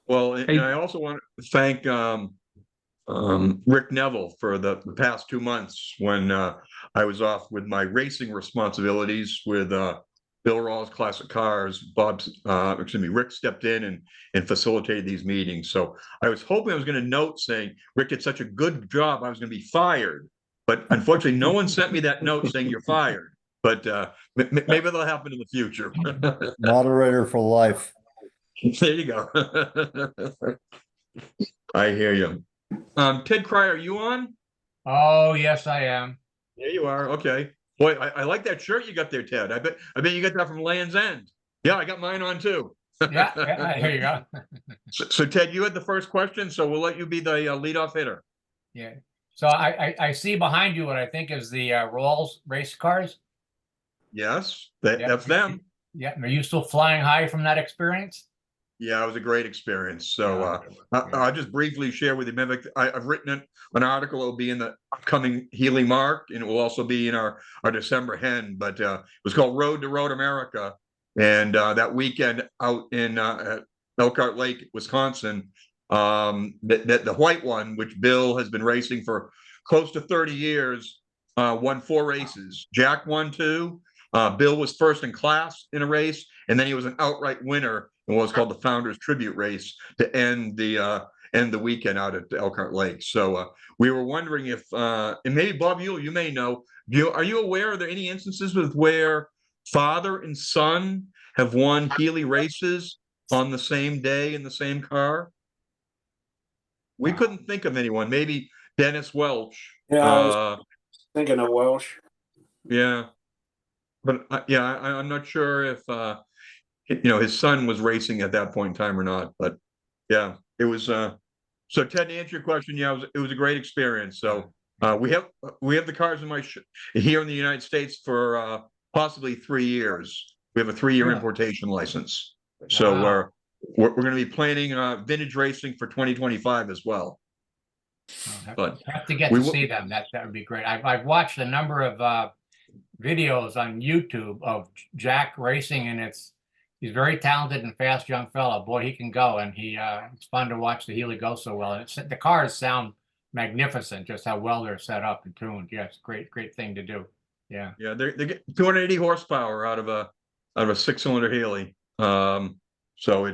Well, and Hey, I also want to thank Rick Neville for the past 2 months when I was off with my racing responsibilities with Bill Rawls Classic Cars. Rick stepped in and facilitated these meetings. So I was hoping I was going to note saying, Rick did such a good job, I was going to be fired. But unfortunately, no one sent me that note saying you're fired. But maybe that'll happen in the future. Moderator for life. There you go. I hear you. Ted Cry, are you on? Oh, yes, I am. There you are. Okay. Boy, I like that shirt you got there, Ted. I bet you got that from Land's End. Yeah, I got mine on too. Yeah, here you go. So Ted, you had the first question, so we'll let you be the leadoff hitter. Yeah. So I see behind you what I think is the Rolls race cars. Yes, Yeah. that's them. Yeah. Are you still flying high from that experience? Yeah, it was a great experience. So I'll just briefly share with you. I've written an article. It'll be in the upcoming Healey Mark, and it will also be in our December Hen. But it was called Road to Road America, and that weekend out in Elkhart Lake, Wisconsin, the white one, which Bill has been racing for close to 30 years, won 4 races. Jack won 2. Bill was first in class in a race, and then he was an outright winner in what was called the Founders Tribute Race to end the weekend out at Elkhart Lake. So we were wondering if, and maybe Bob, you may know, are you aware? Are there any instances with where father and son have won Healey races on the same day in the same car? We couldn't think of anyone. Maybe Dennis Welch. Yeah, I was thinking of Welsh. Yeah. But I'm not sure if his son was racing at that point in time or not. But yeah, it was. So Ted, to answer your question, yeah, it was a great experience. So we have the cars in here in the United States for possibly 3 years. We have a 3-year importation license. So Wow. we're going to be planning vintage racing for 2025 as well. But have to get to see them. That would be great. I've watched a number of videos on YouTube of Jack racing, and he's very talented and fast young fella. Boy, he can go, and it's fun to watch the Healey go so well. And the cars sound magnificent, just how well they're set up and tuned. Yeah, it's a great thing to do. Yeah. Yeah, they get 280 horsepower out of a 6-cylinder Healey. So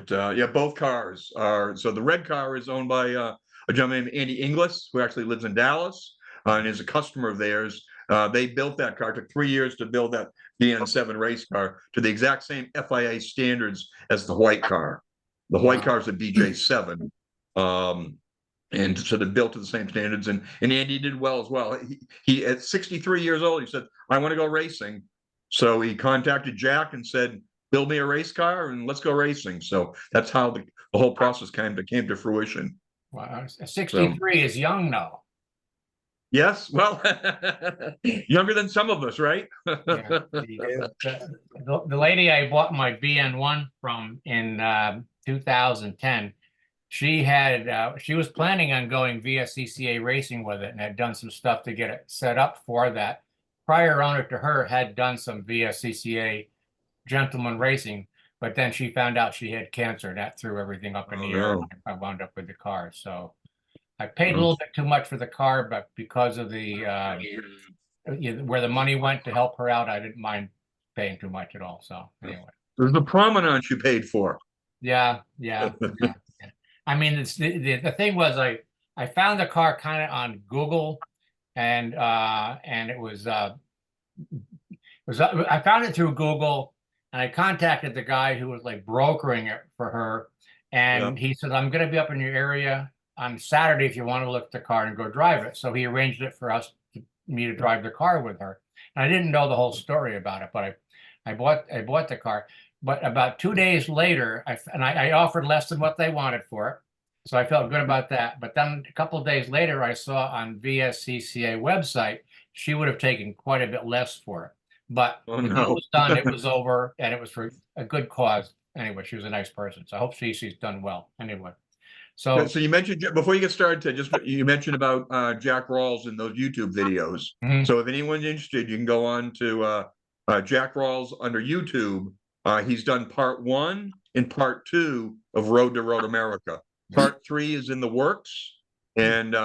both cars are. So the red car is owned by a gentleman named Andy Inglis, who actually lives in Dallas and is a customer of theirs. They built that car. It took 3 years to build that DN7 race car to the exact same FIA standards as the white car. The white car is a BJ7. And so they're built to the same standards. And Andy did well as well. He at 63 years old, he said, I want to go racing. So he contacted Jack and said, build me a race car and let's go racing. So that's how the whole process came to fruition. Wow. 63 is young now. Yes, well, younger than some of us, right? Yeah. The lady I bought my BN1 from in 2010, she was planning on going via CCA racing with it and had done some stuff to get it set up for that. Prior owner to her had done some via CCA gentleman racing, but then she found out she had cancer. That threw everything up in the air. I wound up with the car. So I paid a little bit too much for the car, but because of the where the money went to help her out, I didn't mind paying too much at all. So anyway, there's the prominence you paid for. Yeah. I mean, the thing was, I found the car kind of on Google, and it was I found it through Google, and I contacted the guy who was like brokering it for her, and he said, I'm going to be up in your area on Saturday if you want to look at the car and go drive it. So he arranged it for me to drive the car with her. And I didn't know the whole story about it, but I bought the car. But about 2 days later, I offered less than what they wanted for it. So I felt good about that. But then a couple of days later, I saw on VSCCA website, she would have taken quite a bit less for it. But when it was done, it was over, and it was for a good cause. Anyway, she was a nice person. So I hope she's done well. Anyway. So you mentioned, before you get started, you mentioned about Jack Rawls in those YouTube videos. So if anyone's interested, you can go on to Jack Rawls under YouTube. He's done part 1 and part 2 of Road to Road America. Part 3 is in the works. And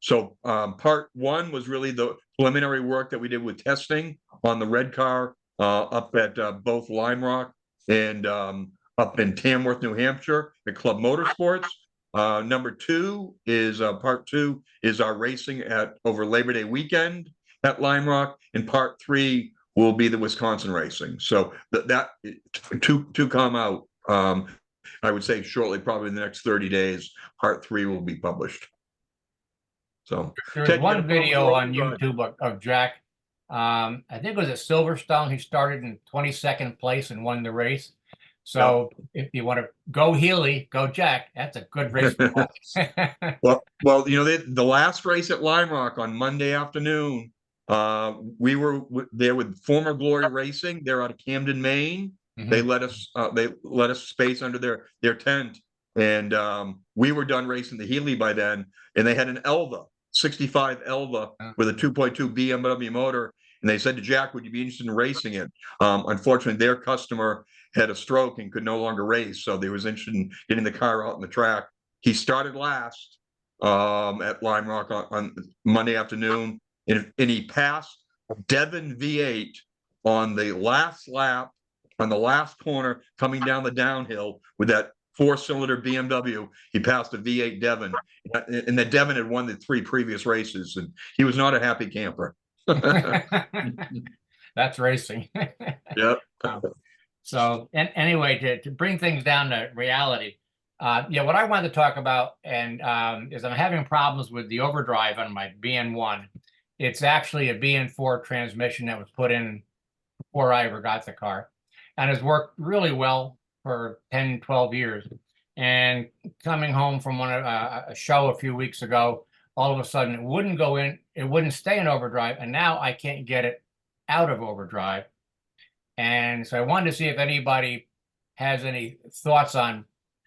so part 1 was really the preliminary work that we did with testing on the red car up at both Lime Rock and up in Tamworth, New Hampshire at Club Motorsports. Number 2 is part 2 is our racing over Labor Day weekend at Lime Rock, and part 3 will be the Wisconsin racing. So that to come out, I would say shortly, probably in the next 30 days, part 3 will be published. So there's one video on YouTube of Jack. I think it was at Silverstone. He started in 22nd place and won the race. So if you want to go Healey, go Jack. That's a good race. well, you know, the last race at Lime Rock on Monday afternoon, we were there with Former Glory Racing. They're out of Camden, Maine. Mm-hmm. They let us space under their tent, and we were done racing the Healey by then. And they had an Elva 65 Elva with a 2.2 BMW motor. And they said to Jack, would you be interested in racing it? Unfortunately, their customer had a stroke and could no longer race. So they was interested in getting the car out on the track. He started last at Lime Rock on Monday afternoon. And he passed Devon V8 on the last lap, on the last corner, coming down the downhill with that 4-cylinder BMW. He passed a V8 Devon. And that Devon had won the 3 previous races. And he was not a happy camper. That's racing. Yep. So, and anyway, to bring things down to reality, what I wanted to talk about is I'm having problems with the overdrive on my BN1. It's actually a BN4 transmission that was put in before I ever got the car, and has worked really well for 10, 12 years. And coming home from a show a few weeks ago, all of a sudden it wouldn't go in, it wouldn't stay in overdrive, and now I can't get it out of overdrive. And so I wanted to see if anybody has any thoughts on,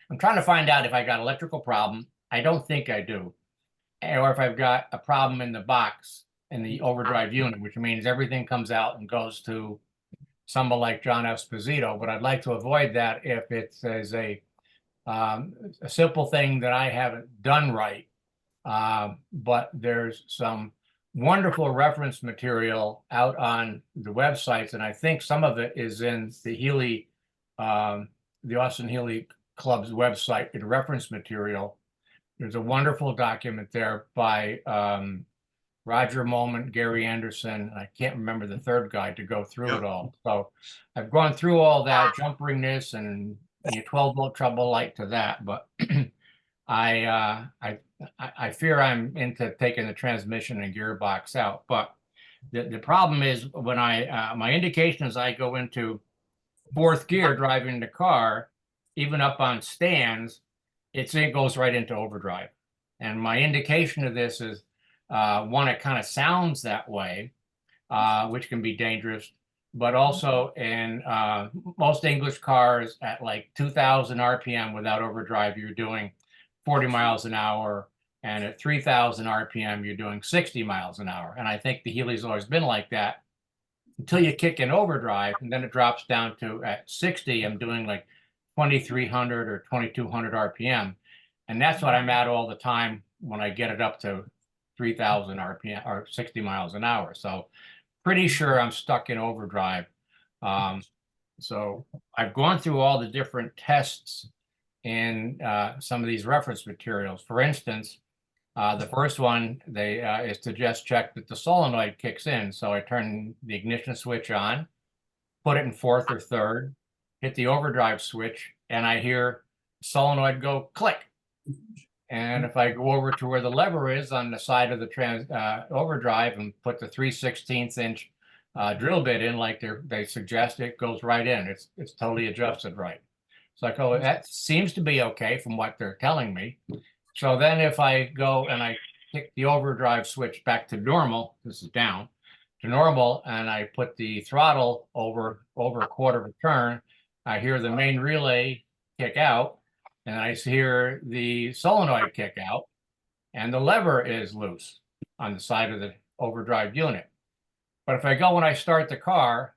I'm trying to find out if I got electrical problem. I don't think I do. Or if I've got a problem in the box in the overdrive unit, which means everything comes out and goes to someone like John Esposito. But I'd like to avoid that if it's as a simple thing that I haven't done right. But there's some wonderful reference material out on the websites, and I think some of it is in the Healey, the Austin-Healey Club's website in reference material. There's a wonderful document there by Roger Moment, Gary Anderson, and I can't remember the third guy to go through it all. So I've gone through all that, jump ring this and 12-volt trouble light to that, but I fear I'm into taking the transmission and gearbox out. But the problem is when my indication is I go into 4th gear driving the car, even up on stands, it goes right into overdrive. And my indication of this is one, it kind of sounds that way, which can be dangerous. But also in most English cars at like 2,000 RPM without overdrive, you're doing 40 miles an hour, and at 3,000 RPM, you're doing 60 miles an hour. And I think the Healey's always been like that until you kick in overdrive, and then it drops down to at 60, I'm doing like 2,300 or 2,200 RPM. And that's what I'm at all the time when I get it up to 3,000 RPM or 60 miles an hour. So pretty sure I'm stuck in overdrive. So I've gone through all the different tests in some of these reference materials. For instance, the first one is to just check that the solenoid kicks in. So I turn the ignition switch on, put it in 4th or 3rd, hit the overdrive switch, and I hear solenoid go click. And if I go over to where the lever is on the side of the overdrive and put the 3/16 inch drill bit in like they suggest, it goes right in. It's totally adjusted right. So I go, that seems to be okay from what they're telling me. So then if I go and I kick the overdrive switch back to normal, this is down to normal, and I put the throttle over a quarter of a turn, I hear the main relay kick out, and I hear the solenoid kick out, and the lever is loose on the side of the overdrive unit. But if I go and I start the car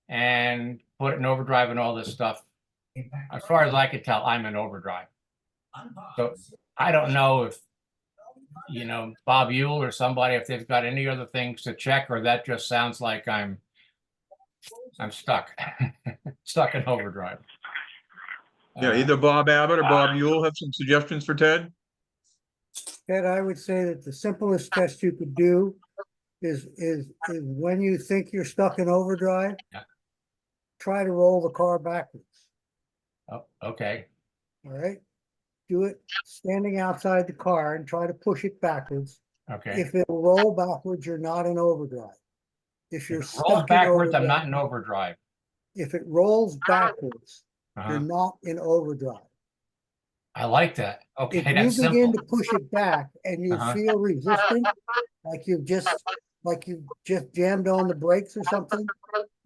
and put it in overdrive and all this stuff. As far as I could tell, I'm in overdrive. So I don't know if, Bob Yule or somebody, if they've got any other things to check, or that just sounds like I'm stuck, stuck in overdrive. Yeah, either Bob Abbott or Bob Yule have some suggestions for Ted? Ted, I would say that the simplest test you could do is when you think you're stuck in overdrive, Yeah. try to roll the car backwards. Oh, okay. All right? Do it standing outside the car and try to push it backwards. Okay. If it'll roll backwards, you're not in overdrive. If you're If it rolls stuck in backwards, I'm overdrive, not in overdrive. if it rolls backwards, you're Uh-huh. not in overdrive. I like that. Okay, If you that's begin simple. to push it back and you Uh-huh. feel resistance, like you've just jammed on the brakes or something,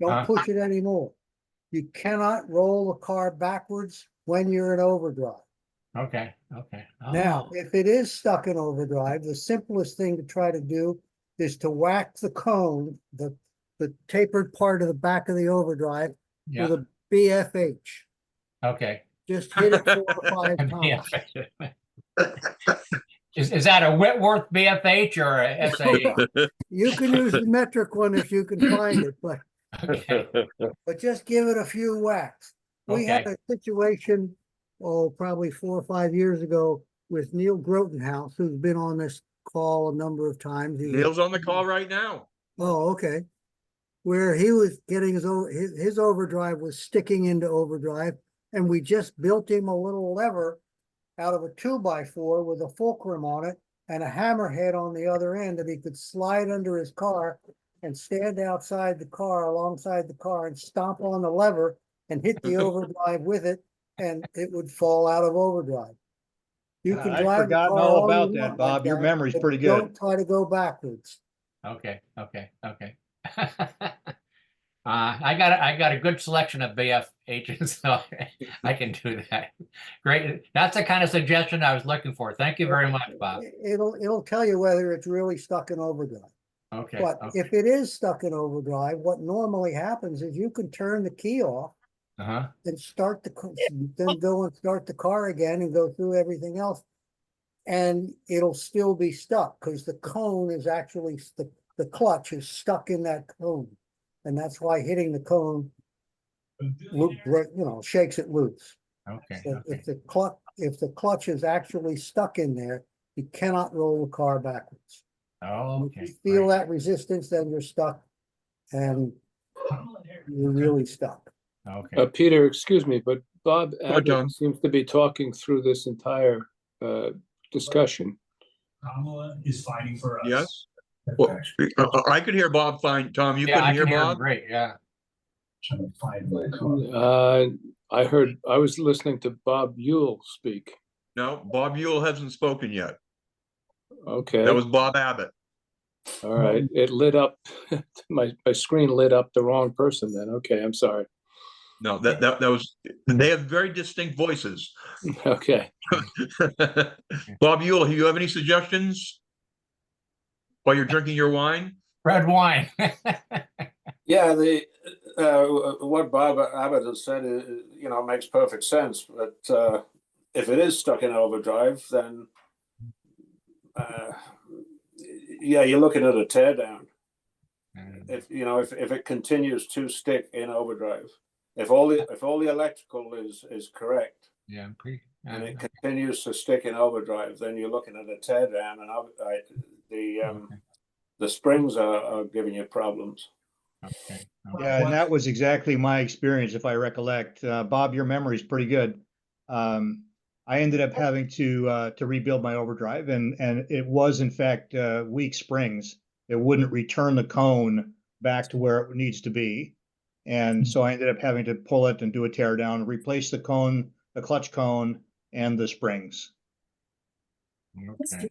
don't Uh-huh. push it anymore. You cannot roll the car backwards when you're in overdrive. Okay. Okay. Now, Oh, if it is stuck in overdrive, the simplest thing to try to do is to whack the cone, the tapered part of the back of the overdrive, yeah. with a BFH. Okay. Just hit it 4 or 5 times. Is that a Whitworth BFH or a SAE? You can use the metric one if you can find it, but Okay. just give it a few whacks. We had Okay. a situation, probably 4 or 5 years ago with Neil Grotenhouse, who's been on this call a number of times. Neil's on the call right now. Oh, okay. Where he was getting his overdrive was sticking into overdrive, and we just built him a little lever out of a 2x4 with a fulcrum on it and a hammerhead on the other end that he could slide under his car and stand outside the car, alongside the car, and stomp on the lever and hit the overdrive with it, and it would fall out of overdrive. You can I'd drive the forgotten car all all about you that, want like Bob. Your that, memory's but pretty good. don't try to go backwards. Okay. Okay. Okay. I got a good selection of BFHs, so I can do that. Great. That's the kind of suggestion I was looking for. Thank you very much, Bob. It'll tell you whether it's really stuck in overdrive. Okay. But Okay. if it is stuck in overdrive, what normally happens is you can turn the key off Uh-huh. and then go and start the car again and go through everything else. And it'll still be stuck because the cone is actually, the clutch is stuck in that cone. And that's why hitting the cone, shakes it loose. Okay. So Okay. if the clutch is actually stuck in there, you cannot roll the car backwards. Oh, If okay. you feel Right. that resistance, then you're stuck, and you're really stuck. Okay. Peter, excuse me, but Bob ahead, Tom. Abbott seems to be talking through this entire discussion. Kamala is fighting for us. Yes? Well, I could hear Bob fine. Tom, you Yeah, couldn't I hear can hear him Bob? great. Yeah. Trying to find my car. I was listening to Bob Yule speak. No, Bob Yule hasn't spoken yet. Okay, That was Bob Abbott. all right. It lit up, my screen lit up the wrong person then. Okay, I'm sorry. No, that was, they have very distinct voices. Okay. Bob Yule, do you have any suggestions while you're drinking your wine? Red wine. Yeah, what Bob Abbott has said, makes perfect sense. But if it is stuck in overdrive, then you're looking at a teardown. If it continues to stick in overdrive, if all the electrical is correct, Yeah. and it continues to stick in overdrive, then you're looking at a teardown, and the springs are giving you problems. Okay. Yeah, and that was exactly my experience, if I recollect. Bob, your memory is pretty good. I ended up having to rebuild my overdrive, and it was in fact weak springs. It wouldn't return the cone back to where it needs to be, and so I ended up having to pull it and do a tear down, replace the cone, the clutch cone, and the springs. Okay.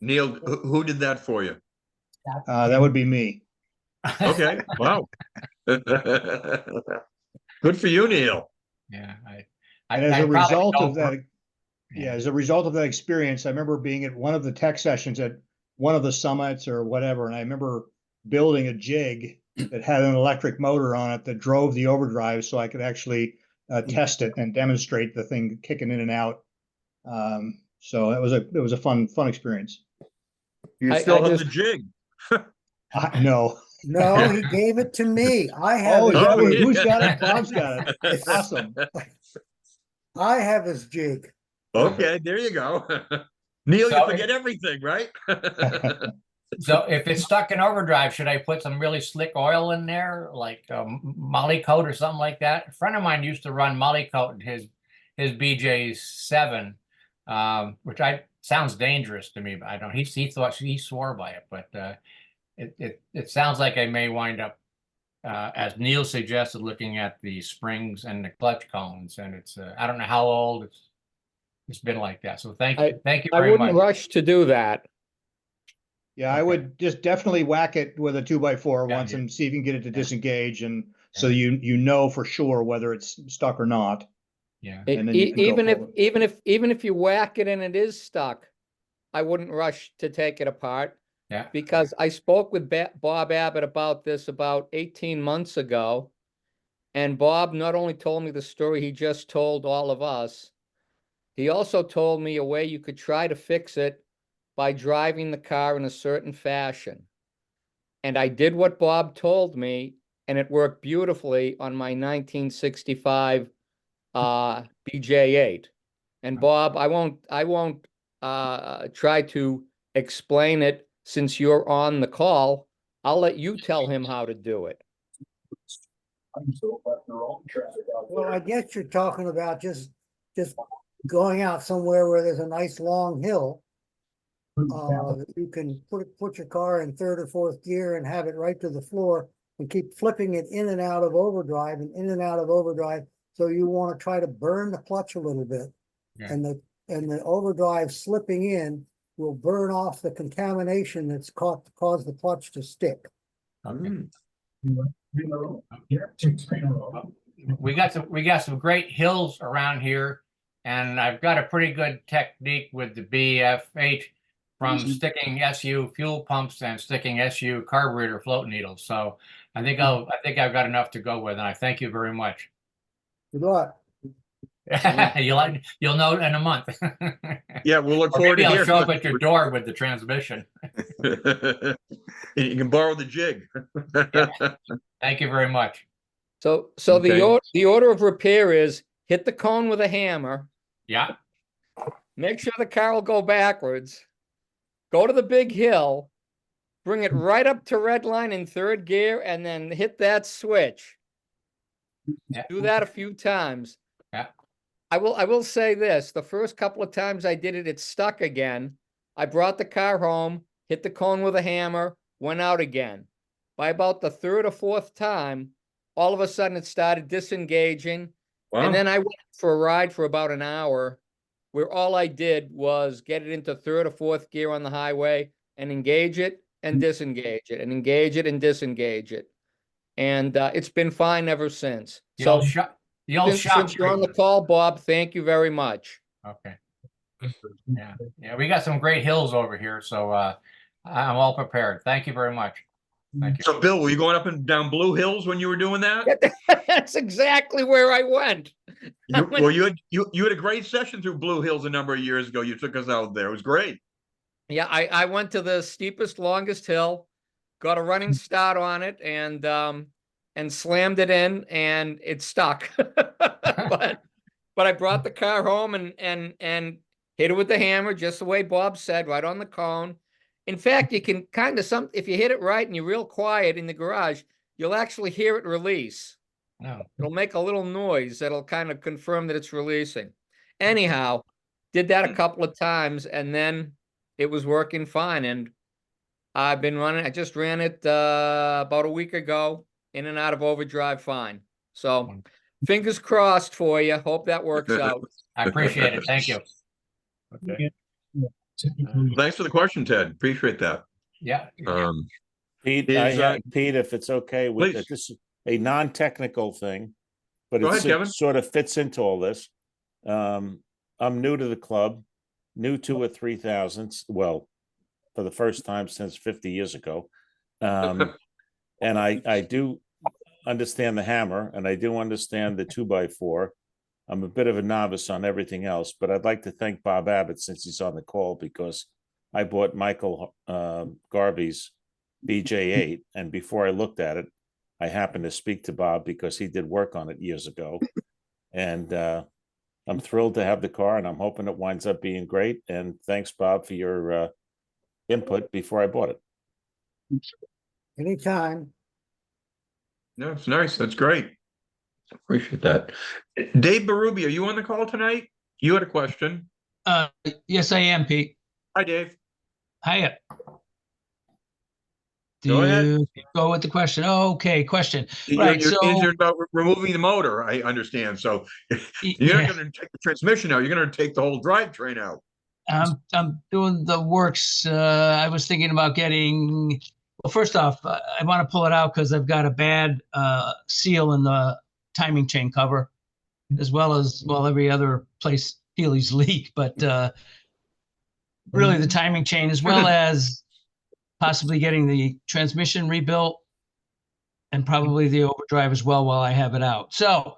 Neil, who did that for you? That would be me. Okay, wow. Good for you, Neil. Yeah. And as I a probably result don't of that, work- as a result of that experience, I remember being at one of the tech sessions at one of the summits or whatever, and I remember building a jig that had an electric motor on it that drove the overdrive, so I could actually test it and demonstrate the thing kicking in and out. So it was a fun experience. You I still have just- the jig. No. No, he gave it to me. I have Oh, is his that jig. who's got it? Bob's got it. It's- Awesome. I have his jig. Okay, there you go. Neil, you So forget everything, right? So if it's stuck in overdrive, should I put some really slick oil in there, like Molly Coat or something like that? A friend of mine used to run Molly Coat in his BJ7, which sounds dangerous to me, but I don't. He swore by it, but it sounds like I may wind up, as Neil suggested, looking at the springs and the clutch cones, and it's I don't know how old it's been like that. So thank you I very wouldn't much. rush to do that. Yeah, I would just definitely whack it with a 2x4 Yeah, once yeah. and see if you can get it to Yeah. disengage, and so Yeah. you know for sure whether it's stuck or not. Yeah. And then you can go Even if you whack it and it is stuck, I wouldn't rush to take it apart. Yeah. Because I spoke with Bob Abbott about this about 18 months ago. And Bob not only told me the story he just told all of us, he also told me a way you could try to fix it by driving the car in a certain fashion. And I did what Bob told me, and it worked beautifully on my 1965 BJ8. And Bob, I won't try to explain it since you're on the call. I'll let you tell him how to do it. Well, I guess you're talking about just going out somewhere where there's a nice long hill. You can put your car in third or fourth gear and have it right to the floor and keep flipping it in and out of overdrive and in and out of overdrive. So you want to try to burn the clutch a little bit. Yeah. And the overdrive slipping in will burn off the contamination that's caused the clutch to stick. Okay. We got some great hills around here, and I've got a pretty good technique with the BF8 from sticking SU fuel pumps and sticking SU carburetor float needles. So I think I've got enough to go with, and I thank you very much. Good luck. You'll know in a month. Yeah, we'll look Or forward maybe to I'll hearing. show up at your door with the transmission. You can borrow the jig. Thank you very much. So Okay. the order of repair is hit the cone with a hammer, Yeah. make sure the car will go backwards, go to the big hill, bring it right up to red line in third gear, and then hit that switch. Yeah. Do that a few times. Yeah. I will say this, the first couple of times I did it, it stuck again. I brought the car home, hit the cone with a hammer, went out again. By about the third or fourth time, all of a sudden it started disengaging. Wow. And then I went for a ride for about an hour where all I did was get it into third or fourth gear on the highway and engage it and disengage it and engage it and disengage it. And it's been fine ever since. The old So shock since you're on the treatment. call, Bob, thank you very much. Okay. Yeah, we got some great hills over here, so I'm all prepared. Thank you very much. Thank you. So, Bill, were you going up and down Blue Hills when you were doing that? That's exactly where I went. Well, you had a great session through Blue Hills a number of years ago. You took us out there. It was great. Yeah, I went to the steepest, longest hill, got a running start on it, and slammed it in, and it stuck. But I brought the car home and hit it with the hammer, just the way Bob said, right on the cone. In fact, you can kind of if you hit it right and you're real quiet in the garage, you'll actually hear it release. Oh. It'll make a little noise that'll kind of confirm that it's releasing. Anyhow, did that a couple of times, and then it was working fine. And I've been running. I just ran it about a week ago, in and out of overdrive fine. So fingers crossed for you. Hope that works out. I appreciate it. Thank you. Okay. Thanks for the question, Ted. Appreciate that. Yeah. Pete, Pete, if it's okay with it, this is a non-technical thing, but it sort of fits into all this. I'm new to the club, new to a 3000s. Well, for the first time since 50 years ago. And I do understand the hammer, and I do understand the 2x4. I'm a bit of a novice on everything else, but I'd like to thank Bob Abbott since he's on the call, because I bought Michael Garvey's BJ8, and before I looked at it, I happened to speak to Bob because he did work on it years ago. And I'm thrilled to have the car, and I'm hoping it winds up being great. And thanks, Bob, for your input before I bought it. Anytime. No, it's nice. That's great. Appreciate that. Dave Berube, are you on the call tonight? You had a question. Yes, I am, Pete. Hi, Dave. Hiya. Go ahead. Go with the question. Oh, okay, question. You're Right, so you're about removing the motor, I understand. So you're not going to take the transmission out. You're going to take the whole drivetrain out. I'm doing the works. I was thinking about getting. Well, first off, I want to pull it out because I've got a bad seal in the timing chain cover, as well as every other place Healy's leak. But really, the timing chain, as well as possibly getting the transmission rebuilt, and probably the overdrive as well while I have it out. So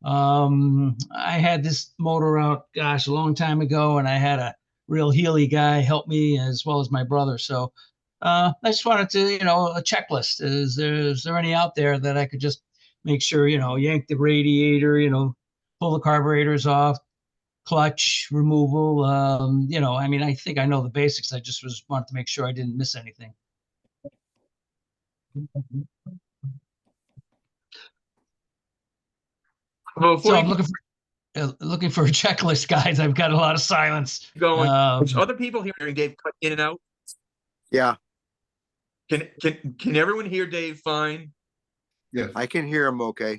I had this motor out, gosh, a long time ago, and I had a real Healy guy help me as well as my brother. So I just wanted to, a checklist. Is there any out there that I could just make sure, yank the radiator, pull the carburetors off, clutch removal. I think I know the basics. I just wanted to make sure I didn't miss anything. Well, So I'm looking for a checklist, guys. I've got a lot of silence. Going. Other people hearing Dave cut in and out. Yeah. Can everyone hear Dave fine? Yeah, I can hear him okay.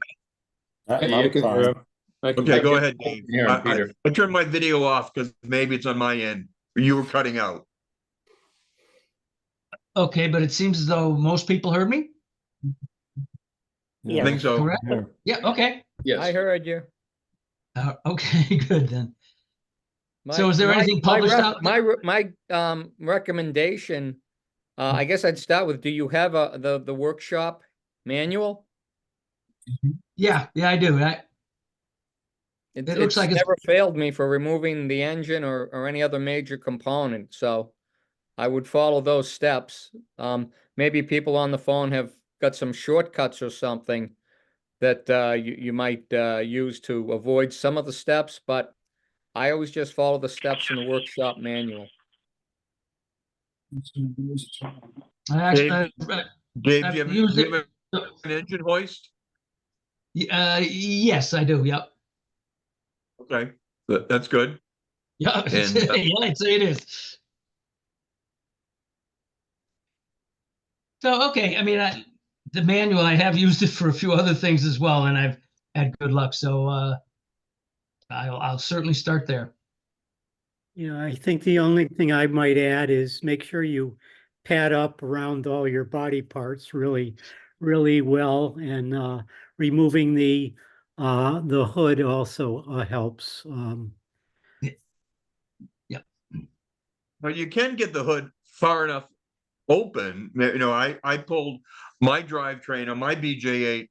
I'm fine. Okay, go ahead, Dave. I turned my video off because maybe it's on my end. You were cutting out. Okay, but it seems as though most people heard me. I think so. Correct? Yeah. Okay. Yes, I heard you. Okay, good then. So is there anything published out there? My recommendation, I guess I'd start with, do you have the workshop manual? Yeah, I do. It looks like it's never failed me for removing the engine or any other major component. So I would follow those steps. Maybe people on the phone have got some shortcuts or something that you might use to avoid some of the steps, but I always just follow the steps in the workshop manual. Dave, do you have an engine hoist? Yes, I do. Yep. Okay, that's good. Yeah, And, yeah, I'd say it is. So, okay, the manual, I have used it for a few other things as well, and I've had good luck. So I'll certainly start there. Yeah, I think the only thing I might add is make sure you pad up around all your body parts really, really well, and removing the hood also helps. Yeah. But you can get the hood far enough open. I pulled my drivetrain on my BJ8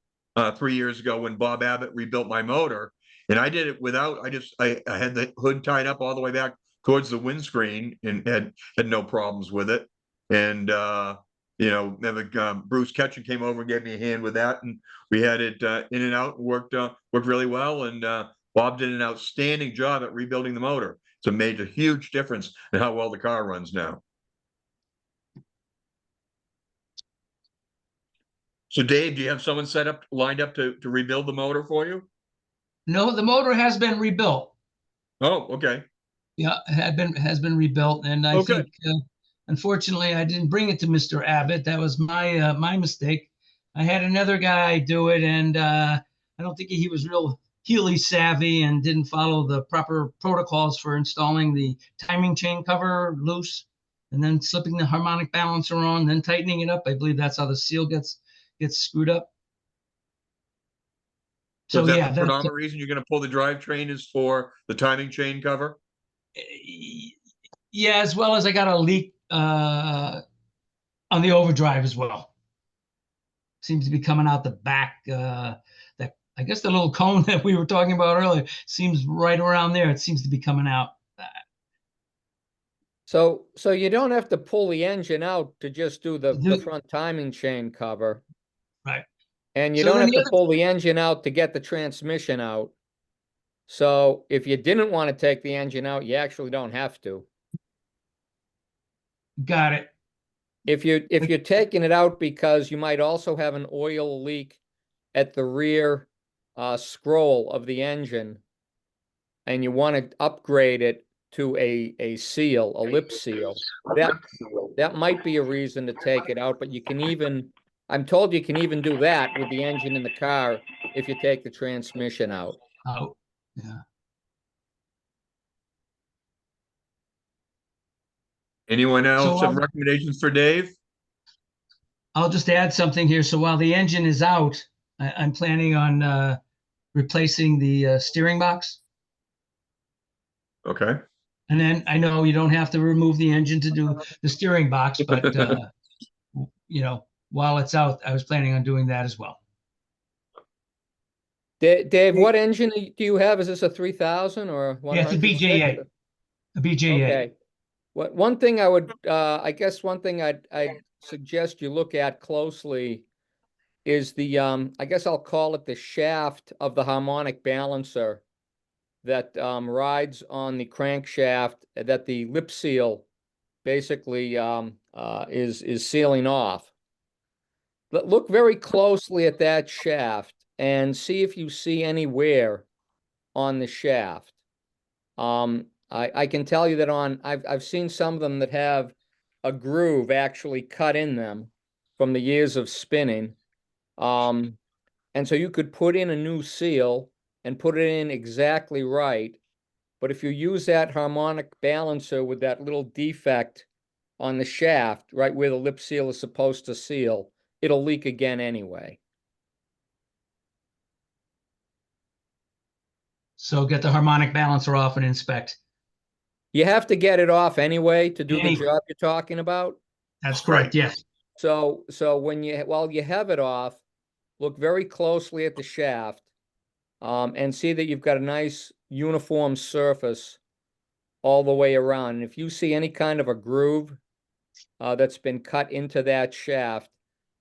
3 years ago when Bob Abbott rebuilt my motor, and I did it without. I had the hood tied up all the way back towards the windscreen and had no problems with it. And Bruce Ketchum came over and gave me a hand with that, and we had it in and out and worked really well. And Bob did an outstanding job at rebuilding the motor. It's made a huge difference in how well the car runs now. So Dave, do you have someone lined up to rebuild the motor for you? No, the motor has been rebuilt. Oh, okay. Yeah, it has been rebuilt, and I think unfortunately I didn't bring it to Mr. Abbott. That was my mistake. I had another guy do it, and I don't think he was real Healy savvy and didn't follow the proper protocols for installing the timing chain cover loose, and then slipping the harmonic balancer on, then tightening it up. I believe that's how the seal gets screwed up. So yeah, the predominant reason you're going to pull the drivetrain is for the timing chain cover? Yeah, as well as I got a leak on the overdrive as well. seems to be coming out the back. That I guess the little cone that we were talking about earlier seems right around there. It seems to be coming out. So you don't have to pull the engine out to just do the front timing chain cover. Right. And you So don't then have the to pull the engine out to get the transmission out. So if you didn't want to take the engine out, you actually don't have to. Got it. If you're taking it out because you might also have an oil leak at the rear scroll of the engine, and you want to upgrade it to a seal, a lip seal, that might be a reason to take it out. But you can even, I'm told you can even do that with the engine in the car if you take the transmission out. Oh, yeah. Anyone else So, have recommendations for Dave? I'll just add something here. So while the engine is out, I'm planning on replacing the steering box. Okay. And then I know you don't have to remove the engine to do the steering box, but you know, while it's out, I was planning on doing that as well. Dave, what engine do you have? Is this a 3000 or 100? Yeah, it's a BJ8. A BJ8. Okay. One thing I would, I guess one thing I'd suggest you look at closely is the, I guess I'll call it the shaft of the harmonic balancer that rides on the crankshaft that the lip seal basically is sealing off. But look very closely at that shaft and see if you see any wear on the shaft. I can tell you that I've seen some of them that have a groove actually cut in them from the years of spinning. And so you could put in a new seal and put it in exactly right. But if you use that harmonic balancer with that little defect on the shaft, right where the lip seal is supposed to seal, it'll leak again anyway. So get the harmonic balancer off and inspect. You have to get it off anyway to do the job you're talking about. That's correct, yes. So while you have it off, look very closely at the shaft and see that you've got a nice uniform surface all the way around. And if you see any kind of a groove that's been cut into that shaft,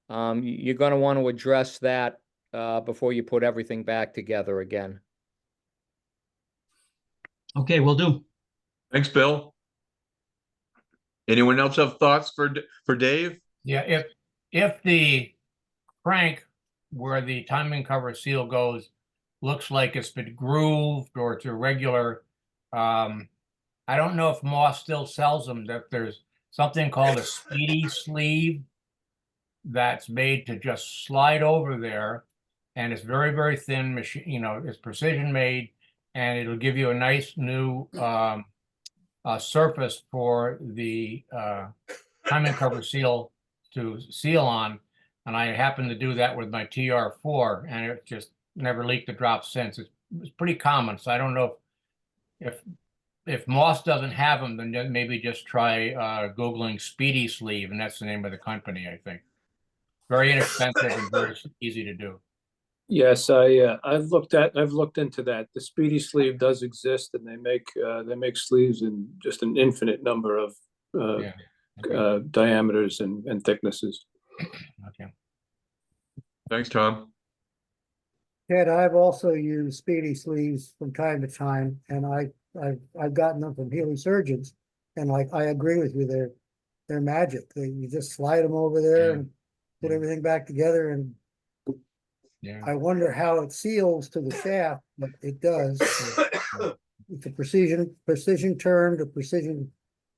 you're going to want to address that before you put everything back together again. Okay, will do. Thanks, Bill. Anyone else have thoughts for Dave? Yeah, if the crank where the timing cover seal goes looks like it's been grooved or it's irregular, I don't know if Moss still sells them. That there's something called a Speedi-sleeve that's made to just slide over there, and it's very, very thin machine. You know, it's precision made, and it'll give you a nice new surface for the timing cover seal to seal on. And I happened to do that with my TR4, and it just never leaked a drop since. It's pretty common, so I don't know if Moss doesn't have them, then maybe just try Googling Speedi-sleeve, and that's the name of the company, I think. Very inexpensive and very easy to do. Yes, I've looked into that. The Speedi-sleeve does exist, and they make sleeves in just an infinite number of diameters and thicknesses. Okay. Thanks, Tom. Ted, I've also used Speedi-sleeves from time to time, and I've gotten them from Healey surgeons, and I agree with you, they're magic. You just slide them over there and put everything back together, and I wonder how it seals to the shaft, but it does. It's a precision turned, a precision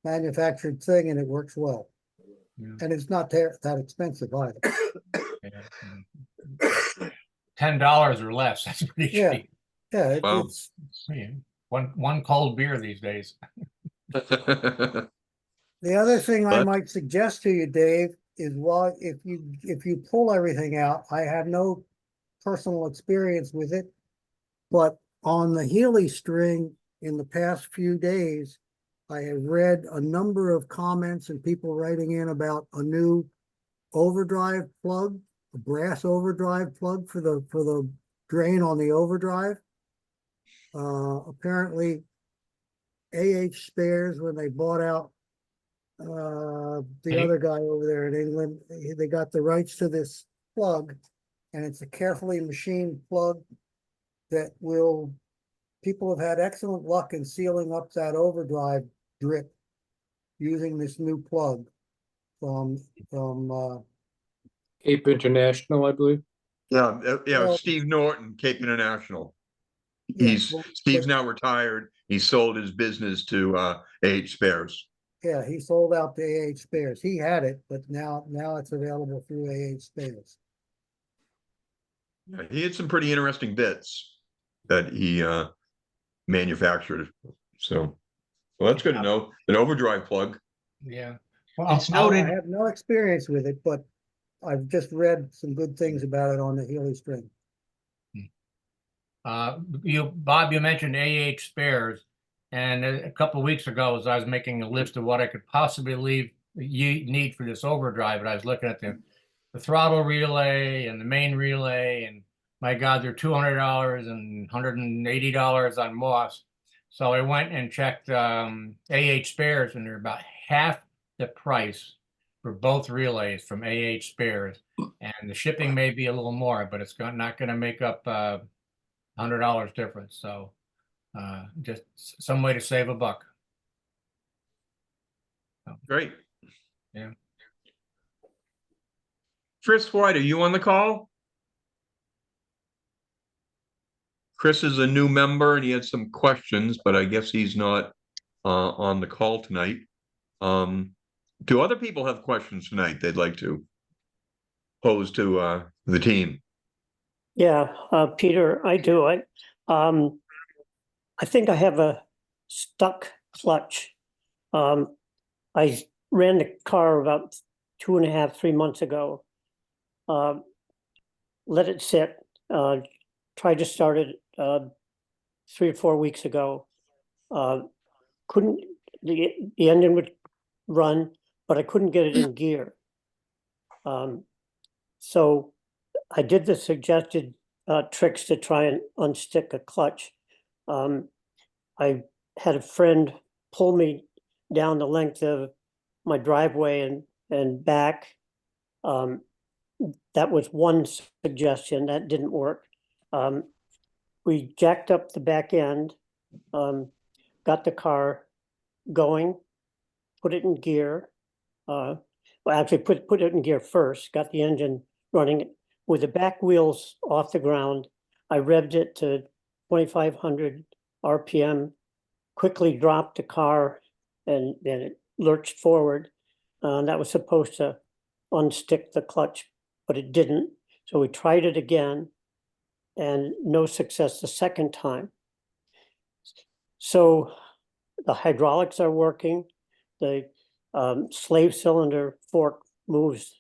manufactured thing, and it works well. And it's not that expensive either. $10 or less. That's pretty cheap. Yeah, it's one cold beer these days. The other thing I might suggest to you, Dave, is if you pull everything out, I have no personal experience with it, but on the Healey string in the past few days, I have read a number of comments and people writing in about a new overdrive plug brass overdrive plug for the drain on the overdrive. Apparently AH Spares, when they bought out the other guy over there in England, they got the rights to this plug, and it's a carefully machined plug that people have had excellent luck in sealing up that overdrive drip using this new plug from Cape International, I believe. Yeah, Well- Steve Norton, Cape International. Yeah, well, Steve's now retired. He sold his business to AH Spares. yeah, he sold out to AH Spares. He had it, but now it's available through AH Spares. Yeah, he had some pretty interesting bits that he manufactured. So, well, that's good to know. An overdrive plug. Yeah. It's I noted. have no experience with it, but I've just read some good things about it on the Healey string. Bob, you mentioned AH Spares, and a couple of weeks ago, as I was making a list of what I could possibly need for this overdrive, and I was looking at the throttle relay and the main relay, and my God, they're $200 and $180 on Moss. So I went and checked AH Spares, and they're about half the price for both relays from AH Spares, and the shipping may be a little more, but it's not going to make up $100 difference. So just some way to save a buck. Great. Yeah. Chris White, are you on the call? Chris is a new member and he had some questions, but I guess he's not on the call tonight. Do other people have questions tonight they'd like to pose to the team? Yeah, Peter, I do. I think I have a stuck clutch. I ran the car about 2.5, 3 months ago. Let it sit. Tried to start it 3 or 4 weeks ago. Couldn't. The engine would run, but I couldn't get it in gear. So I did the suggested tricks to try and unstick a clutch. I had a friend pull me down the length of my driveway and back. That was one suggestion that didn't work. We jacked up the back end, got the car going, put it in gear. Well, actually put it in gear first, got the engine running. With the back wheels off the ground, I revved it to 2,500 RPM, quickly dropped the car, and then it lurched forward. That was supposed to unstick the clutch, but it didn't. So we tried it again, and no success the second time. So the hydraulics are working. The slave cylinder fork moves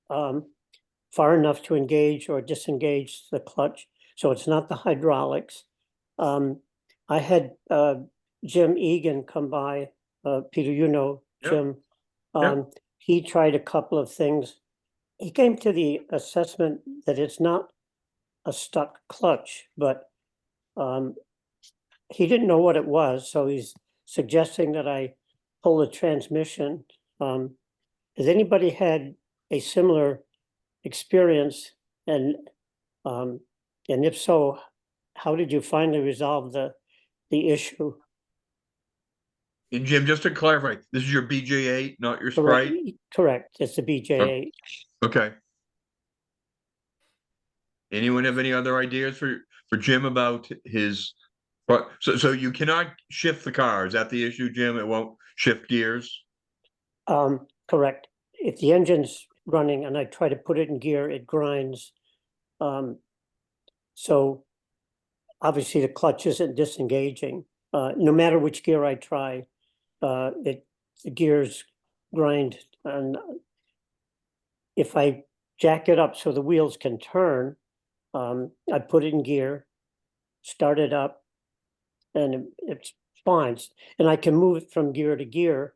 far enough to engage or disengage the clutch. So it's not the hydraulics. I had Jim Egan come by. Peter, you know Jim. He tried a couple of things. He came to the assessment that it's not a stuck clutch, but he didn't know what it was. So he's suggesting that I pull the transmission. Has anybody had a similar experience? And if so, how did you finally resolve the issue? And Jim, just to clarify, this is your BJ8, not your Sprite? Correct. It's the BJ8. Okay. Anyone have any other ideas for Jim about his? So you cannot shift the car. Is that the issue, Jim? It won't shift gears? Correct. If the engine's running and I try to put it in gear, it grinds. So obviously the clutch isn't disengaging. No matter which gear I try, the gears grind. And if I jack it up so the wheels can turn, I put it in gear, start it up, and it's fine. And I can move it from gear to gear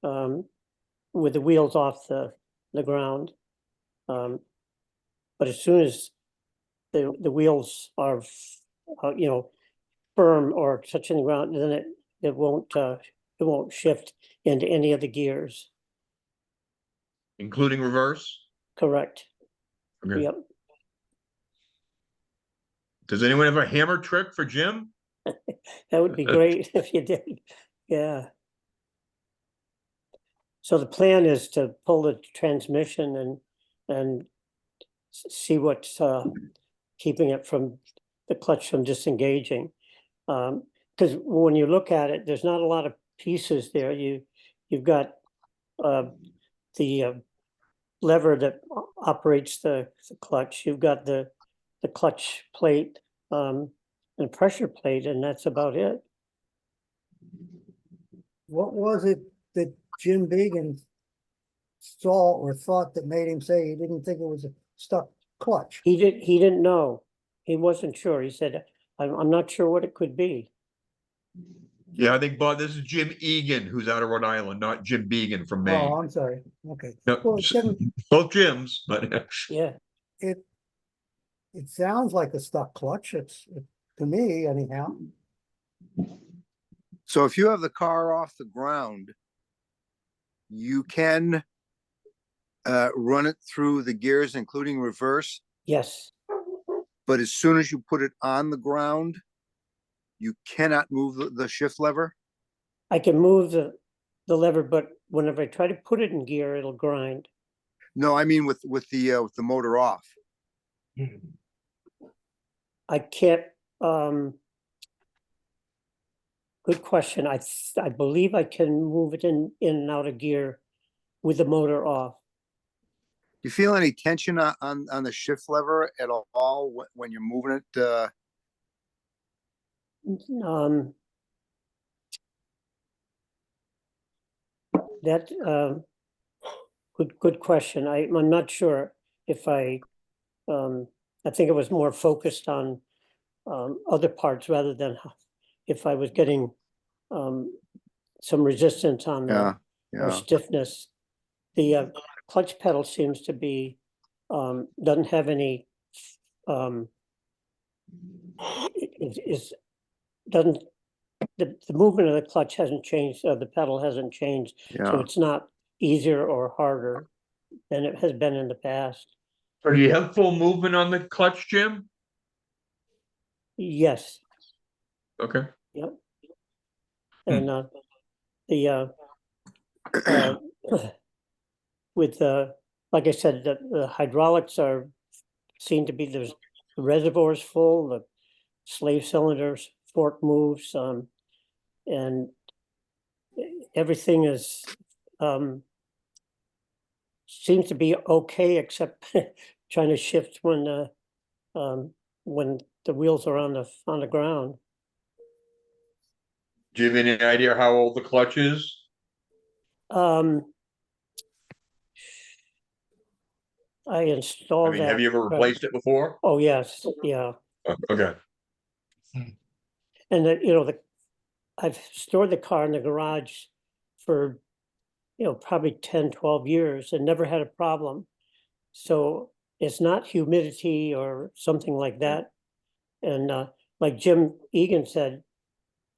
with the wheels off the ground. But as soon as the wheels are, firm or touching the ground, then it won't shift into any of the gears. Including reverse? Correct. Okay. Yep. Does anyone have a hammer trick for Jim? That would be great if you did. Yeah. So the plan is to pull the transmission and see what's keeping it from the clutch from disengaging. Because when you look at it, there's not a lot of pieces there. You've got the lever that operates the clutch. You've got the clutch plate and pressure plate, and that's about it. What was it that Jim Began saw or thought that made him say he didn't think it was a stuck clutch? He didn't know. He wasn't sure. He said, I'm not sure what it could be. Yeah, I think, Bob, this is Jim Egan, who's out of Rhode Island, not Jim Began from Maine. Oh, I'm sorry. Okay. No, Well, both Jims, but Yeah. it sounds like a stuck clutch. To me, anyhow. So if you have the car off the ground, you can run it through the gears, including reverse. Yes. But as soon as you put it on the ground, you cannot move the shift lever. I can move the lever, but whenever I try to put it in gear, it'll grind. No, I mean with the motor off. I can't. Good question. I believe I can move it in and out of gear with the motor off. You feel any tension on the shift lever at all when you're moving it? That good question. I'm not sure if I think it was more focused on other parts rather than if I was getting some resistance on or stiffness. The clutch pedal seems to be doesn't have any the movement of the clutch hasn't changed, the pedal hasn't changed, so it's not easier or harder than it has been in the past. So do you have full movement on the clutch, Jim? Yes. Okay. Yep. And with like I said, the hydraulics seem to be the reservoir's full, the slave cylinders fork moves, and everything is seems to be okay, except trying to shift when the wheels are on the ground. Do you have any idea how old the clutch is? I installed that. Have you ever replaced it before? Oh, yes. Yeah. Okay. And I've stored the car in the garage for, probably 10, 12 years and never had a problem. So it's not humidity or something like that. And like Jim Egan said,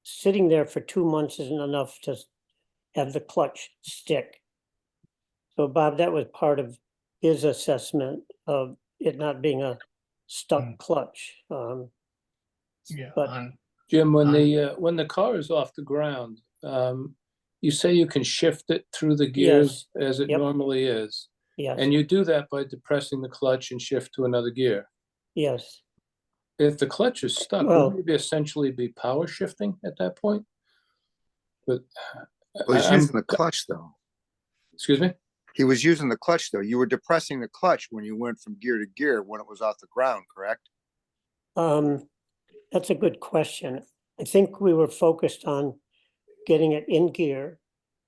sitting there for 2 months isn't enough to have the clutch stick. So Bob, that was part of his assessment of it not being a stuck clutch. Yeah. But Jim, when the car is off the ground, you say you can shift it through the gears as it normally is. Yes. And you do that by depressing the clutch and shift to another gear. Yes. If the clutch is stuck, wouldn't it essentially be power shifting at that point? But he's using the clutch though. Excuse me? He was using the clutch though. You were depressing the clutch when you went from gear to gear when it was off the ground, correct? That's a good question. I think we were focused on getting it in gear,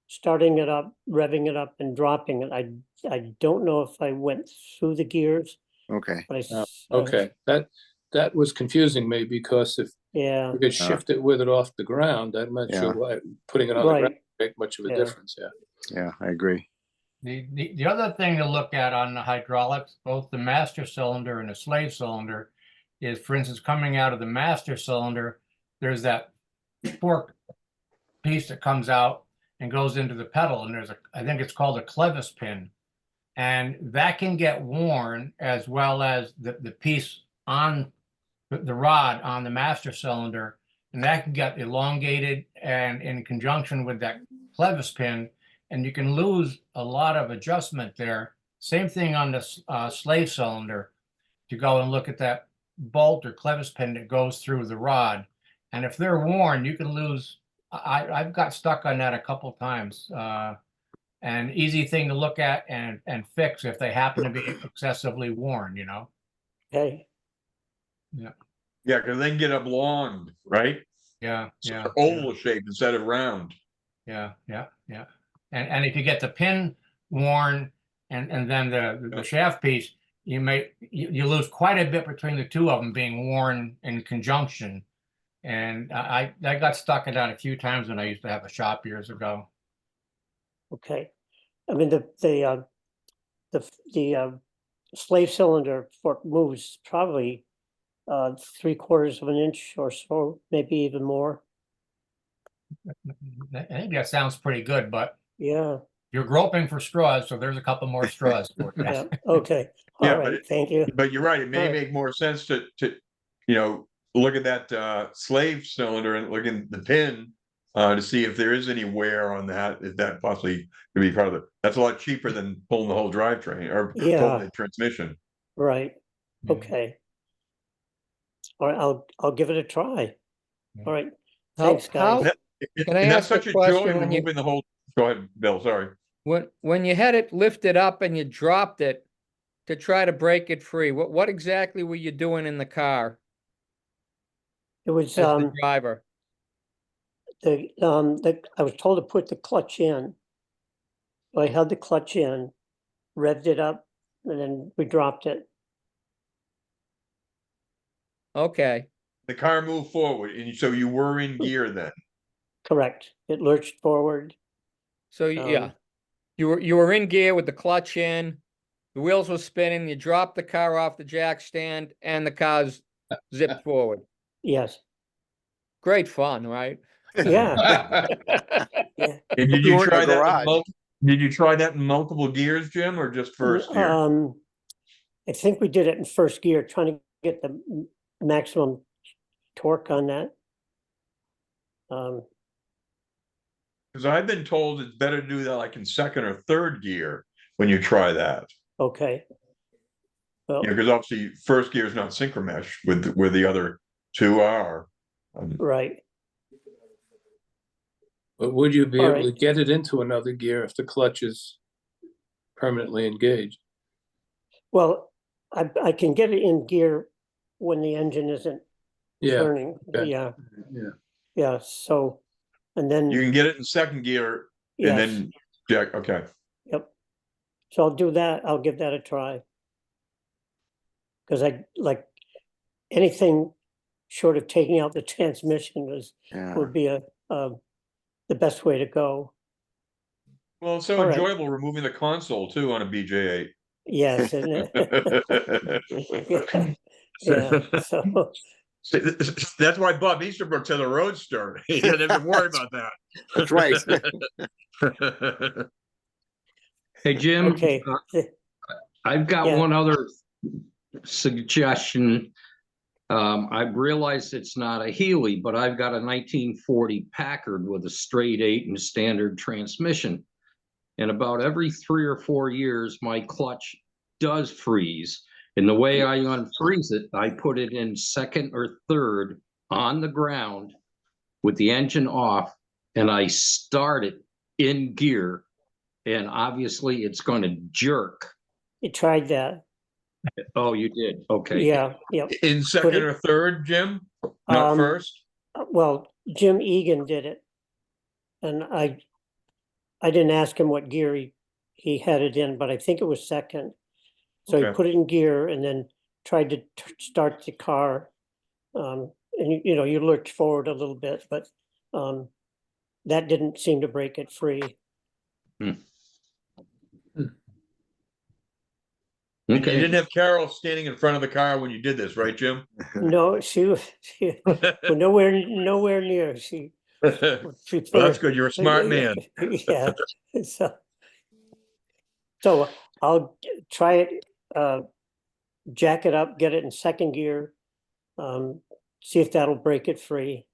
starting it up, revving it up, and dropping it. I don't know if I went through the gears. Okay. But okay. That was confusing me because if you could shift it with it off the ground, I'm not sure why putting it on the ground would make much of a difference. Yeah. Yeah, I agree. The other thing to look at on the hydraulics, both the master cylinder and the slave cylinder, is, for instance, coming out of the master cylinder, there's that fork piece that comes out and goes into the pedal, and I think it's called a clevis pin, and that can get worn, as well as the piece on the rod on the master cylinder, and that can get elongated, and in conjunction with that clevis pin, and you can lose a lot of adjustment there. Same thing on the slave cylinder. To go and look at that bolt or clevis pin that goes through the rod, and if they're worn, you can lose. I've got stuck on that a couple times. An easy thing to look at and fix if they happen to be excessively worn. Okay. Yeah, because they can get oblonged, right? Yeah, So yeah. oval shape instead of round. Yeah. And if you get the pin worn and then the shaft piece, you lose quite a bit between the two of them being worn in conjunction. And I got stuck in that a few times when I used to have a shop years ago. Okay. I mean, the slave cylinder fork moves probably 3/4 of an inch or so, maybe even more. I think that sounds pretty good, but yeah, you're groping for straws, so there's a couple more straws for you. Yeah. Okay. All right. Thank you. But you're right. It may make more sense to look at that slave cylinder and look at the pin to see if there is any wear on that. If that possibly could be part of it. That's a lot cheaper than pulling the whole drivetrain or pulling the transmission. Right. Okay. All right. I'll give it a try. All right. Thanks, guys. Can I ask such a a question? joy removing the whole. Go ahead, Bill. Sorry. When you had it lifted up and you dropped it to try to break it free, what exactly were you doing in the car? It was as the driver. I was told to put the clutch in. So I held the clutch in, revved it up, and then we dropped it. Okay. The car moved forward, and so you were in gear then. Correct. It lurched forward. So yeah, you were in gear with the clutch in, the wheels were spinning, you dropped the car off the jack stand, and the car's zipped forward. Yes. Great fun, right? Yeah. Yeah. And did you try that? Did you try that in multiple gears, Jim, or just first gear? I think we did it in first gear, trying to get the maximum torque on that. Because I've been told it's better to do that like in second or third gear when you try that. Okay. Well, because obviously first gear is not synchromesh with where the other two are. Right. But would you be able to get it into another gear if the clutch is permanently engaged? Well, I can get it in gear when the engine isn't turning. Yeah. Yeah. So, and then you can get it in second gear and then jack. Okay. Yep. So I'll do that. I'll give that a try. Because I like anything short of taking out the transmission would be the best way to go. Well, it's so enjoyable removing the console too on a BJ8. Yes, isn't it? So that's why Bob Easterbrook to the Roadster. He didn't have to worry about that. That's right. Hey, Jim. Okay. I've got one other suggestion. I realize it's not a Healey, but I've got a 1940 Packard with a straight 8 and standard transmission. And about every 3 or 4 years, my clutch does freeze. And the way I unfreeze it, I put it in second or third on the ground with the engine off, and I start it in gear. And obviously, it's going to jerk. You tried that. Oh, you did? Okay. Yeah. In second or third, Jim? Not first? Well, Jim Egan did it. And I didn't ask him what gear he had it in, but I think it was second. So he put it in gear and then tried to start the car. And you lurch forward a little bit, but that didn't seem to break it free. You didn't have Carol standing in front of the car when you did this, right, Jim? No, she was nowhere near. She Well, that's good. You're a smart man. Yeah. So I'll try it, jack it up, get it in second gear, see if that'll break it free.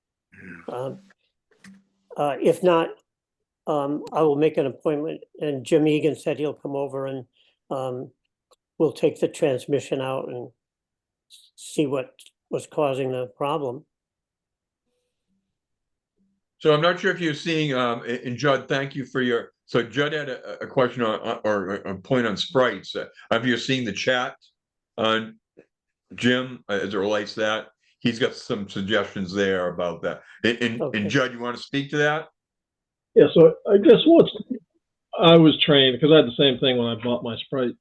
If not, I will make an appointment, and Jim Egan said he'll come over and we'll take the transmission out and see what was causing the problem. So I'm not sure if you're seeing, and Judd, thank you for your, so Judd had a question on, or a point on sprites. Have you seen the chat on Jim as it relates to that? He's got some suggestions there about that. And Judd, you want to speak to that? Yeah, so I guess I was trained, because I had the same thing when I bought my Sprite.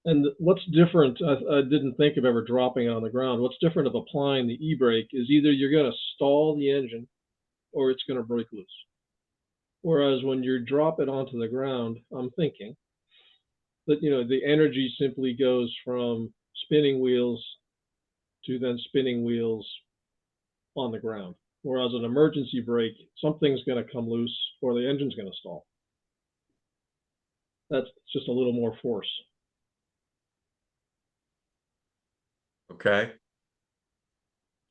And what's different, I didn't think of ever dropping it on the ground. What's different of applying the e-brake is either you're going to stall the engine or it's going to break loose. Whereas when you drop it onto the ground, I'm thinking that, the energy simply goes from spinning wheels to then spinning wheels on the ground. Whereas an emergency brake, something's going to come loose or the engine's going to stall. That's just a little more force. Okay.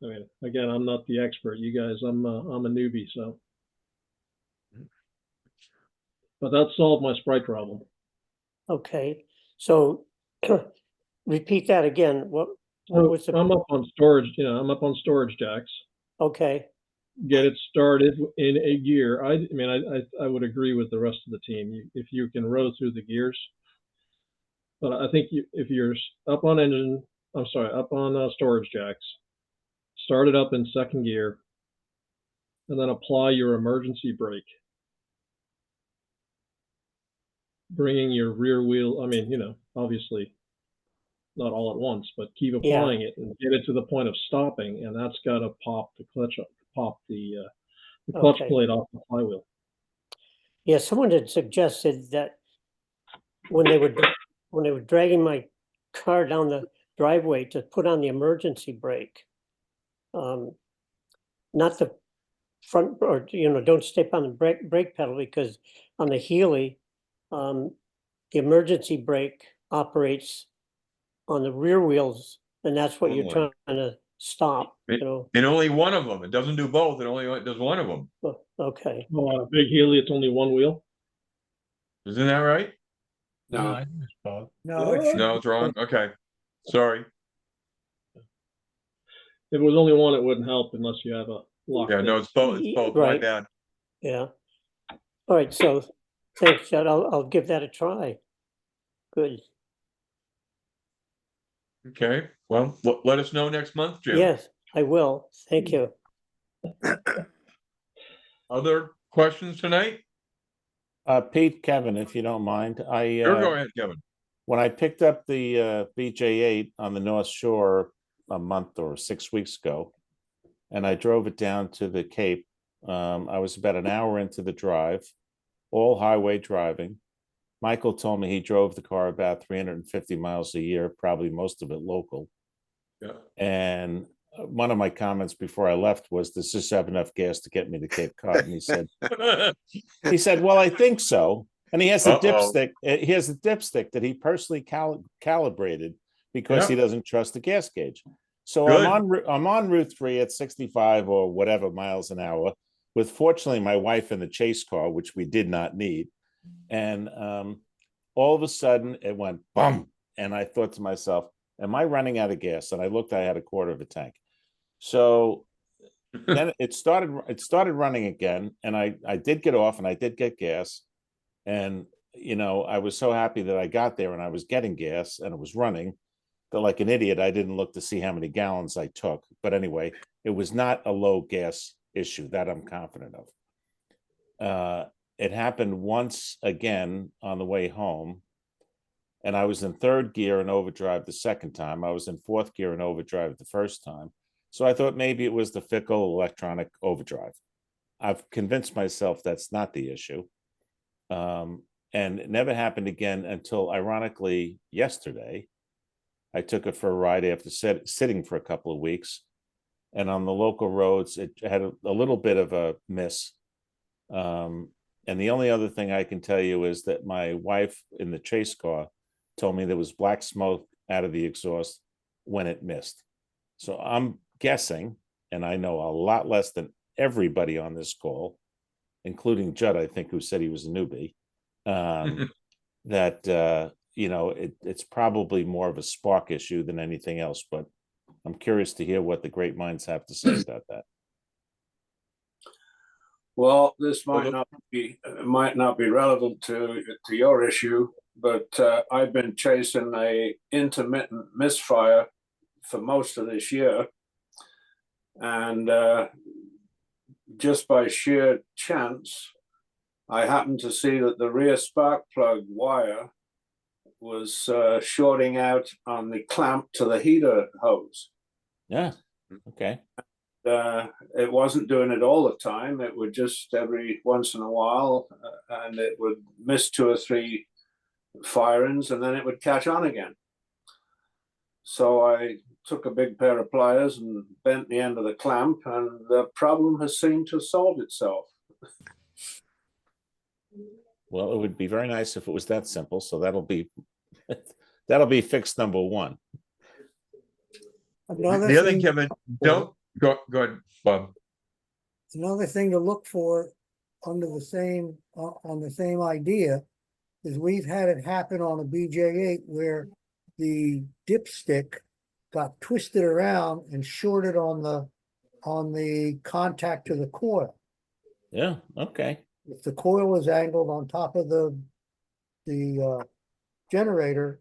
I mean, again, I'm not the expert. You guys, I'm a newbie, so. But that solved my Sprite problem. Okay, so repeat that again. What was the... I'm up on storage. I'm up on storage jacks. Okay. Get it started in a gear. I would agree with the rest of the team. If you can row through the gears, but I think if you're up on storage jacks, start it up in second gear, and then apply your emergency brake, bringing your rear wheel. Obviously not all at once, but keep applying it and get it to the point of stopping, and that's got to pop the clutch up. Pop the clutch plate off the flywheel. Yeah, someone had suggested that when they were dragging my car down the driveway to put on the emergency brake, not the front, or don't step on the brake pedal, because on the Healey, the emergency brake operates on the rear wheels, and that's what you're trying to stop. And only one of them. It doesn't do both. It only does one of them. Okay. On a big Healey, it's only one wheel. Isn't that right? No. I think it's both. No, it's wrong. Okay, sorry. If it was only one, it wouldn't help unless you have a lock. Yeah, no, it's both. It's both. Right. My bad. Yeah. All right. So thanks, Judd. I'll give that a try. Good. Okay. Well, let us know next month, Jim. Yes, I will. Thank you. Other questions tonight? Pete, Kevin, if you don't mind, Sure, go ahead, Kevin. When I picked up the BJ8 on the North Shore a month or 6 weeks ago, and I drove it down to the Cape, I was about an hour into the drive, all highway driving. Michael told me he drove the car about 350 miles a year, probably most of it local. Yeah. And one of my comments before I left was, does this have enough gas to get me to Cape Cod? And he said, well, I think so. And he has a dipstick. He has a dipstick that he personally calibrated because he doesn't trust the gas gauge. So I'm on Route 3 at 65 or whatever miles an hour with, fortunately, my wife in the chase car, which we did not need. And all of a sudden it went bum. And I thought to myself, am I running out of gas? And I looked, I had a quarter of a tank. So then it started running again. And I did get off and I did get gas. And, I was so happy that I got there and I was getting gas and it was running that, like an idiot, I didn't look to see how many gallons I took. But anyway, it was not a low gas issue, that I'm confident of. It happened once again on the way home, and I was in third gear in overdrive the second time. I was in fourth gear in overdrive the first time. So I thought maybe it was the fickle electronic overdrive. I've convinced myself that's not the issue. And it never happened again until, ironically, yesterday. I took it for a ride after sitting for a couple of weeks. And on the local roads, it had a little bit of a miss. And the only other thing I can tell you is that my wife in the chase car told me there was black smoke out of the exhaust when it missed. So I'm guessing, and I know a lot less than everybody on this call, including Judd, I think, who said he was a newbie, that, you know, it's probably more of a spark issue than anything else, but I'm curious to hear what the great minds have to say about that. Well, this might not be relevant to your issue, but I've been chasing a intermittent misfire for most of this year, and just by sheer chance, I happened to see that the rear spark plug wire was shorting out on the clamp to the heater hose. Yeah. Okay. It wasn't doing it all the time. It would just every once in a while, and it would miss 2 or 3 firings, and then it would catch on again. So I took a big pair of pliers and bent the end of the clamp, and the problem has seemed to have solved itself. Well, it would be very nice if it was that simple. So that'll be fixed number 1. The other thing, Kevin, don't go ahead, Bob. Another thing to look for under the same on the same idea is we've had it happen on a BJ8 where the dipstick got twisted around and shorted on the contact to the coil. Yeah. Okay. If the coil is angled on top of the generator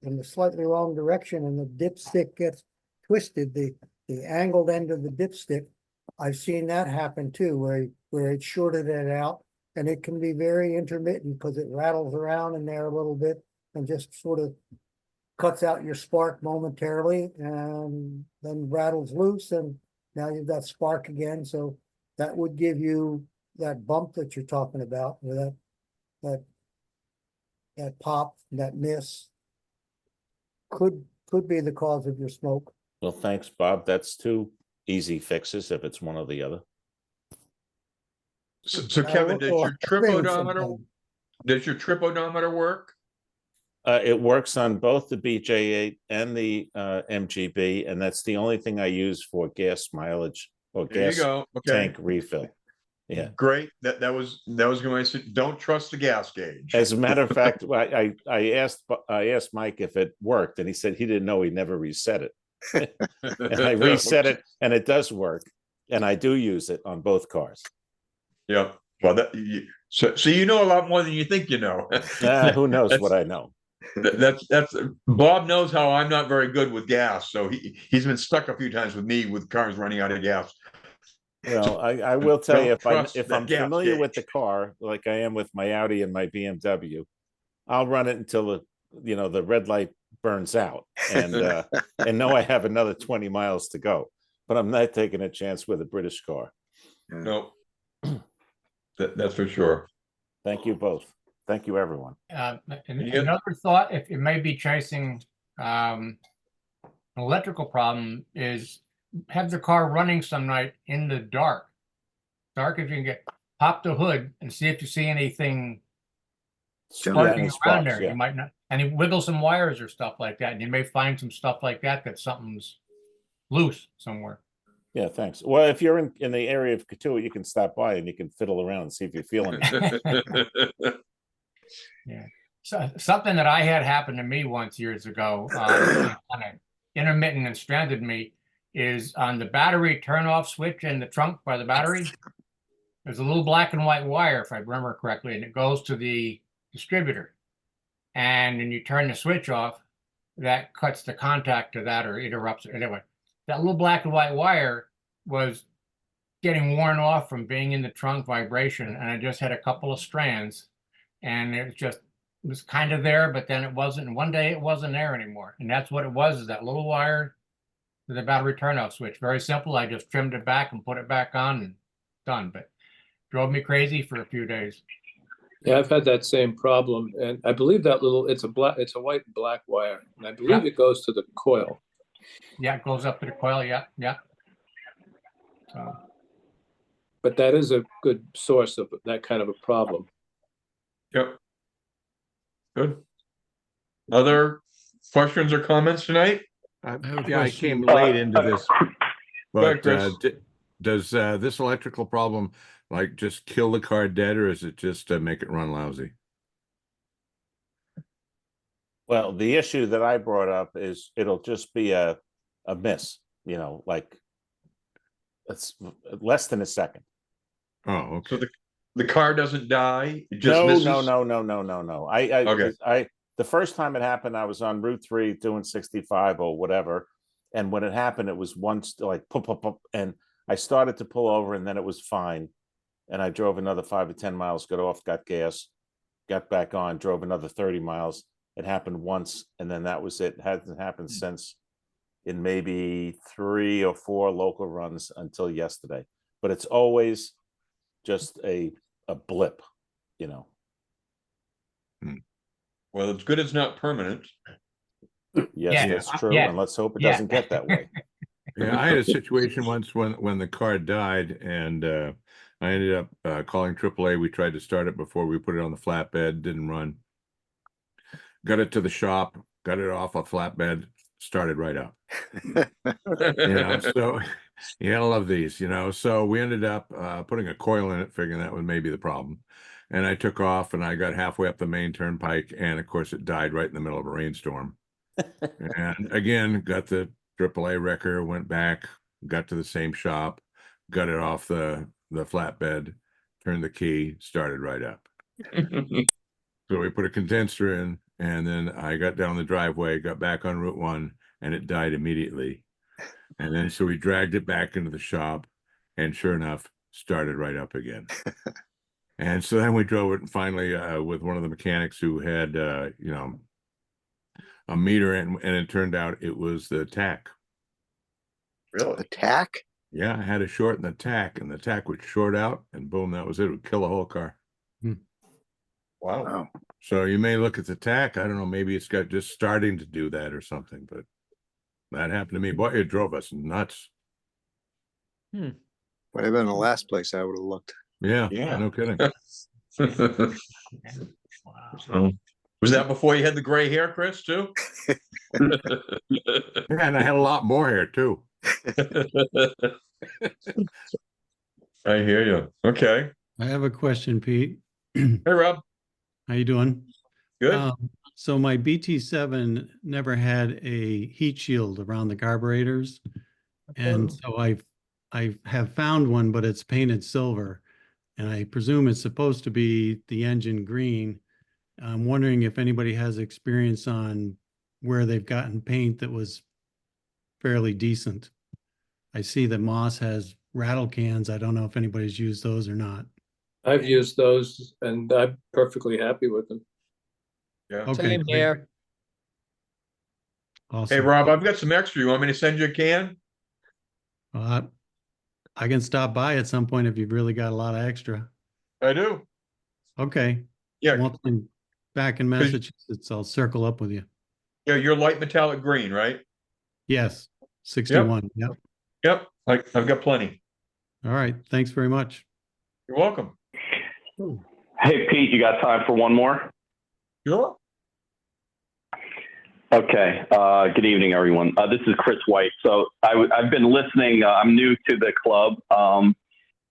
in the slightly wrong direction and the dipstick gets twisted, the angled end of the dipstick, I've seen that happen too, where it shorted it out, and it can be very intermittent because it rattles around in there a little bit and just sort of cuts out your spark momentarily and then rattles loose, and now you've got spark again. So that would give you that bump that you're talking about, or that pop, that miss could be the cause of your smoke. Well, thanks, Bob. That's 2 easy fixes if it's one or the other. So Kevin, does your trip odometer work? It works on both the BJ8 and the MGB, and that's the only thing I use for gas mileage or gas tank refill. Yeah, great. That was going to say, don't trust the gas gauge. As a matter of fact, I asked Mike if it worked, and he said he didn't know. He never reset it. And I reset it, and it does work, and I do use it on both cars. Yeah. Well, so you know a lot more than you think you know. Who knows what I know? That's Bob knows how I'm not very good with gas, so he's been stuck a few times with me with cars running out of gas. Well, I will tell you, if I'm familiar with the car, like I am with my Audi and my BMW, I'll run it until the red light burns out, and know I have another 20 miles to go. But I'm not taking a chance with a British car. No, that's for sure. Thank you both. Thank you, everyone. Another thought, if you may be chasing an electrical problem, is have the car running some night in the dark. Dark, if you can pop the hood and see if you see anything sparking around there. You might not, and you wiggle some wires or stuff like that, and you may find some stuff like that something's loose somewhere. Yeah, thanks. Well, if you're in the area of Katua, you can stop by and you can fiddle around and see if you're feeling it. Yeah. So something that I had happen to me once years ago, kind of intermittent and stranded me, is on the battery turn-off switch in the trunk by the battery. There's a little black and white wire, if I remember correctly, and it goes to the distributor. And when you turn the switch off, that cuts the contact to that or interrupts it. Anyway, that little black and white wire was getting worn off from being in the trunk vibration, and I just had a couple of strands, and it was kind of there, but then it wasn't. And one day it wasn't there anymore, and that's what it was, is that little wire to the battery turnoff switch. Very simple. I just trimmed it back and put it back on and done, but drove me crazy for a few days. Yeah, I've had that same problem, and I believe that it's a white and black wire, and I believe it goes to the coil. Yeah, it goes up to the coil. Yeah, yeah. So, but that is a good source of that kind of a problem. Yep. Good. Other questions or comments tonight? Yeah, I came late into this, but Chris. does this electrical problem like just kill the car dead, or is it just make it run lousy? Well, the issue that I brought up is it'll just be a miss, you know, like it's less than a second. Oh, okay. So the car doesn't die. It just misses? No. The first time it happened, I was on Route 3 doing 65 or whatever. And when it happened, it was once like pop, pop, pop, and I started to pull over and then it was fine. And I drove another 5 or 10 miles, got off, got gas, got back on, drove another 30 miles. It happened once, and then that was it. It hasn't happened since in maybe 3 or 4 local runs until yesterday. But it's always just a blip, you know. Well, it's good it's not permanent. Yes, that's true. And let's hope it doesn't get that way. Yeah, I had a situation once when the car died, and I ended up calling AAA. We tried to start it before we put it on the flatbed, didn't run. Got it to the shop, got it off a flatbed, started right up. So you gotta love these, So we ended up putting a coil in it, figuring that was maybe the problem. And I took off, and I got halfway up the main turnpike, and of course it died right in the middle of a rainstorm. And again, got the AAA wrecker, went back, got to the same shop, got it off the flatbed, turned the key, started right up. So we put a condenser in, and then I got down the driveway, got back on Route 1, and it died immediately. And then so we dragged it back into the shop, and sure enough, started right up again. And so then we drove it, and finally with one of the mechanics who had a meter, and it turned out it was the tack. Really? The tack? Yeah, I had a short in the tack, and the tack would short out, and boom, that was it. It would kill the whole car. Wow. So you may look at the tack. I don't know, maybe it's got just starting to do that or something, but that happened to me. Boy, it drove us nuts. Would have been the last place I would have looked. Yeah, no kidding. So, was that before you had the gray hair, Chris, too? Yeah, and I had a lot more hair, too. I hear you. Okay. I have a question, Pete. Hey, Rob. How you doing? Good. So my BT7 never had a heat shield around the carburetors. And so I have found one, but it's painted silver. And I presume it's supposed to be the engine green. I'm wondering if anybody has experience on where they've gotten paint that was fairly decent. I see that Moss has rattle cans. I don't know if anybody's used those or not. I've used those, and I'm perfectly happy with them. Yeah. Okay. Same here. Awesome. Hey, Rob, I've got some extra. You want me to send you a can? I can stop by at some point if you've really got a lot of extra. I do. Okay. Yeah. Once I'm back in Massachusetts, I'll circle up with you. Yeah, you're light metallic green, right? Yes. 61. Yep. I've got plenty. All right. Thanks very much. You're welcome. Hey, Pete, you got time for one more? Sure. Okay. Good evening, everyone. This is Chris White. So I've been listening. I'm new to the club,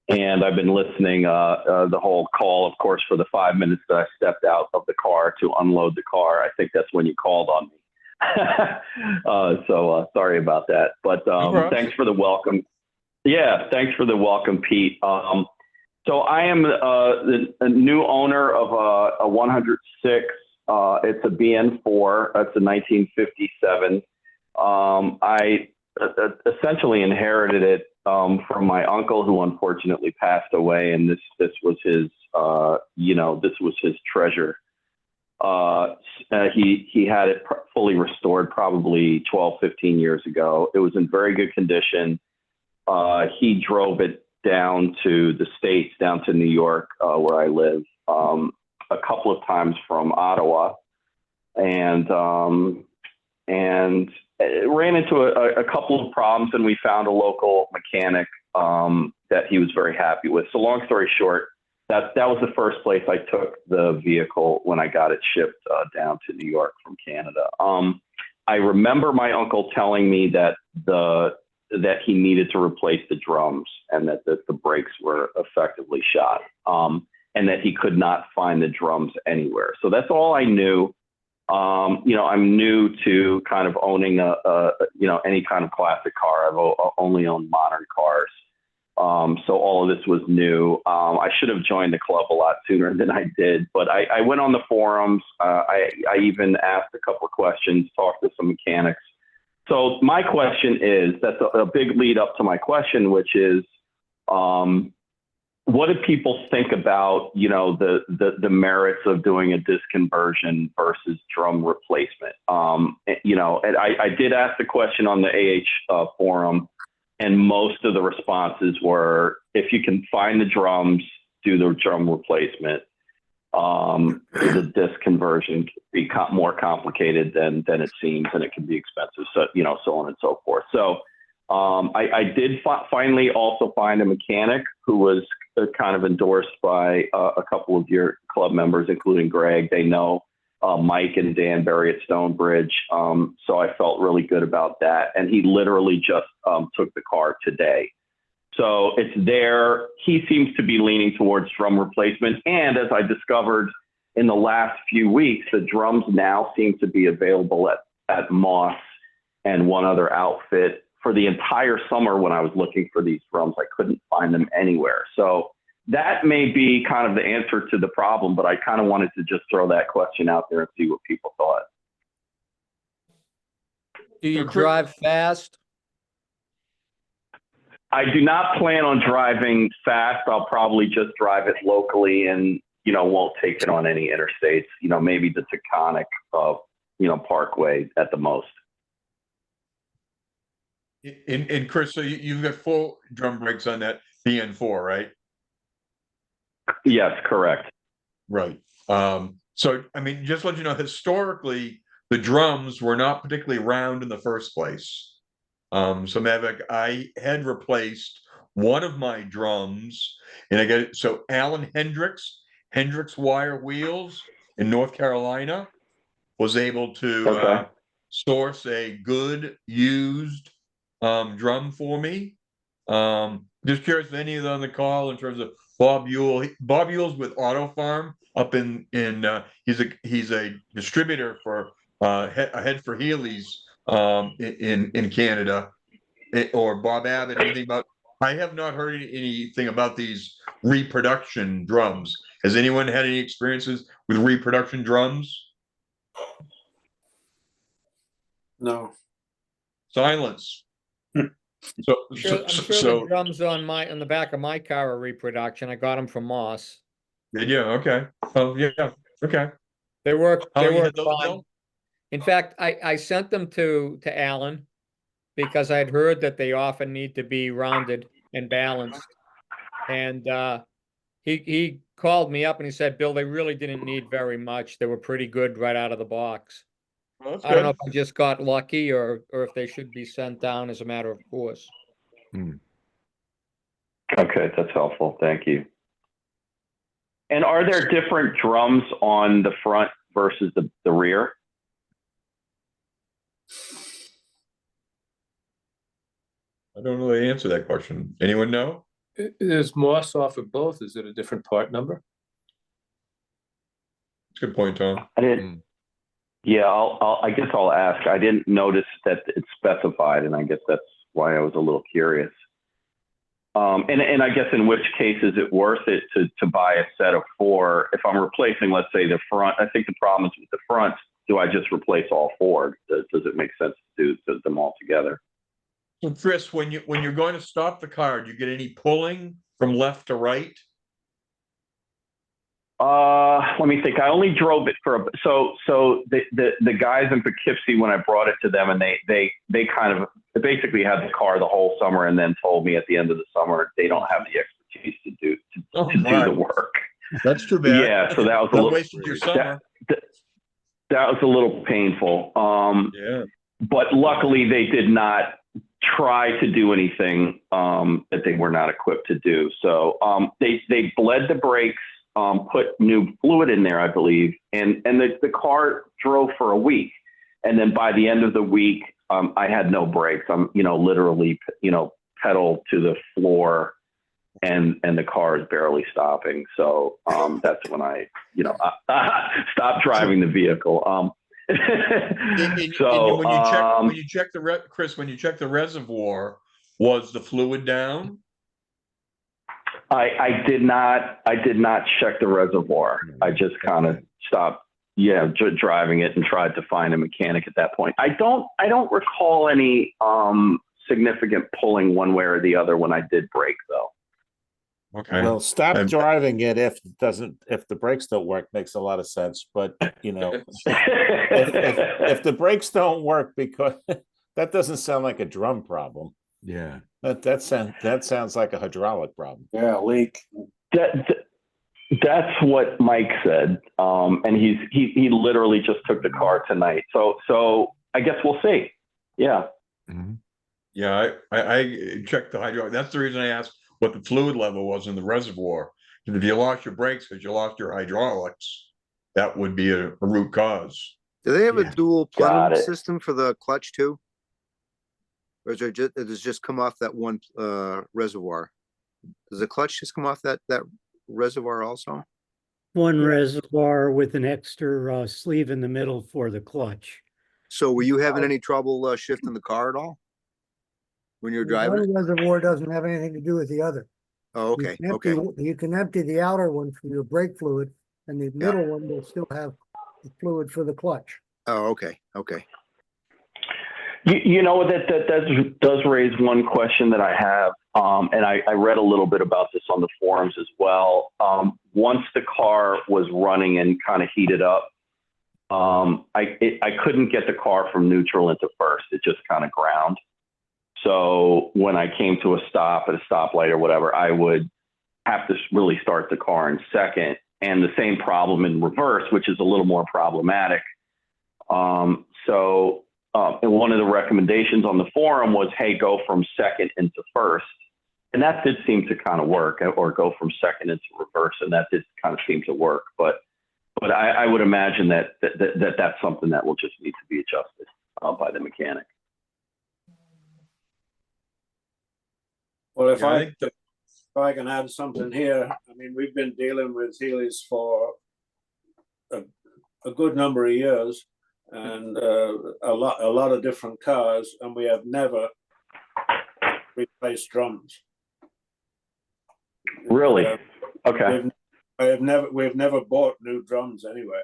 and I've been listening the whole call, of course, for the 5 minutes that I stepped out of the car to unload the car. I think that's when you called on me. So sorry about that. But thanks for the welcome. Yeah, thanks for the welcome, Pete. So I am a new owner of a 106. It's a BN4. That's a 1957. I essentially inherited it from my uncle, who unfortunately passed away, and this was his, this was his treasure. He had it fully restored probably 12, 15 years ago. It was in very good condition. He drove it down to the States, down to New York, where I live. a couple of times from Ottawa, and ran into a couple of problems, and we found a local mechanic that he was very happy with. So long story short, that was the first place I took the vehicle when I got it shipped down to New York from Canada. I remember my uncle telling me that he needed to replace the drums, and that the brakes were effectively shot, and that he could not find the drums anywhere. So that's all I knew. I'm new to kind of owning any kind of classic car. I've only owned modern cars. So all of this was new. I should have joined the club a lot sooner than I did, but I went on the forums. I even asked a couple of questions, talked to some mechanics. So my question is, that's a big lead up to my question, which is, what do people think about, the merits of doing a disc conversion versus drum replacement? And I did ask the question on the AH forum, and most of the responses were, if you can find the drums, do the drum replacement. The disc conversion can be more complicated than it seems, and it can be expensive. So, so on and so forth. So I did finally also find a mechanic who was kind of endorsed by a couple of your club members, including Greg. They know Mike and Dan Berry at Stonebridge. So I felt really good about that. And he literally just took the car today. So it's there. He seems to be leaning towards drum replacement. And as I discovered in the last few weeks, the drums now seem to be available at Moss and one other outfit. For the entire summer when I was looking for these drums, I couldn't find them anywhere. So that may be kind of the answer to the problem, but I kind of wanted to just throw that question out there and see what people thought. Do you drive fast? I do not plan on driving fast. I'll probably just drive it locally and, won't take it on any interstates, maybe the Taconic, Parkway at the most. And Chris, so you've got full drum brakes on that BN4, right? Yes, correct. Right. So, I mean, just to let you know, historically, the drums were not particularly round in the first place. So Mavic, I had replaced one of my drums, and so Alan Hendricks Wire Wheels in North Carolina was able to source a good used drum for me. Just curious if any of them on the call in terms of Bob Ewell. Bob Ewell's with Auto Farm up in he's a distributor for a head for Healy's in Canada, or Bob Abbott. Anything about? I have not heard anything about these reproduction drums. Has anyone had any experiences with reproduction drums? No. Silence. I'm sure the drums on the back of my car are reproduction. I got them from Moss. Yeah. Okay. Oh, yeah. Okay. They work. They work fine. Bill? In fact, I sent them to Alan because I'd heard that they often need to be rounded and balanced. And he called me up and he said, Bill, they really didn't need very much. They were pretty good right out of the box. Well, I don't know if I just got lucky or if they should be sent down as a matter of course. Okay, that's helpful. Thank you. And are there different drums on the front versus the rear? I don't know the answer to that question. Anyone know? Is Moss offer both? Is it a different part number? That's a good point, Tom. I didn't. Yeah, I guess I'll ask. I didn't notice that it's specified, and I guess that's why I was a little curious. And I guess in which case is it worth it to buy a set of 4? If I'm replacing, let's say, the front, I think the problem is with the front. Do I just replace all 4? Does it make sense to do them all together? So Chris, when you're going to stop the car, do you get any pulling from left to right? Let me think. I only drove it for so the guys in Poughkeepsie, when I brought it to them, and they kind of basically had the car the whole summer, and then told me at the end of the summer they don't have the expertise to do the work. That's too bad. Yeah, so that was a That little wasted your summer. that was a little painful. Yeah. But luckily they did not try to do anything that they were not equipped to do. So they bled the brakes, put new fluid in there, I believe, and the car drove for a week. And then by the end of the week, I had no brakes. I'm, literally, pedal to the floor, and the car is barely stopping. So that's when I stopped driving the vehicle. So when you check the reservoir, was the fluid down? I did not check the reservoir. I just kind of stopped driving it and tried to find a mechanic at that point. I don't recall any significant pulling one way or the other when I did brake, though. Okay. Well, stop driving it if the brakes don't work. Makes a lot of sense. But if the brakes don't work, because that doesn't sound like a drum problem. Yeah. That sounds like a hydraulic problem. Yeah, leak. That's what Mike said. And he literally just took the car tonight. So I guess we'll see. Yeah. Mm-hmm. Yeah, I checked the hydraulic. That's the reason I asked what the fluid level was in the reservoir. And if you lost your brakes because you lost your hydraulics, that would be a root cause. Do they have a dual plenum system for the clutch too? Or is it just come off that one reservoir? Does the clutch just come off that reservoir also? One reservoir with an extra sleeve in the middle for the clutch. So were you having any trouble shifting the car at all when you're driving? One reservoir doesn't have anything to do with the other. Oh, okay. You can empty the outer one from your brake fluid, and the middle one will still have the fluid for the clutch. Oh, okay. Okay. That does raise one question that I have, and I read a little bit about this on the forums as well. Once the car was running and kind of heated up, I couldn't get the car from neutral into first. It just kind of ground. So when I came to a stop at a stoplight or whatever, I would have to really start the car in second, and the same problem in reverse, which is a little more problematic. And one of the recommendations on the forum was, hey, go from second into first. And that did seem to kind of work, or go from second into reverse. And that did kind of seem to work. But I would imagine that's something that will just need to be adjusted by the mechanic. Well, if I can add something here, I mean, we've been dealing with Healeys for a good number of years, and a lot of different cars, and we have never replaced drums. Really? Okay. We've never bought new drums anyway.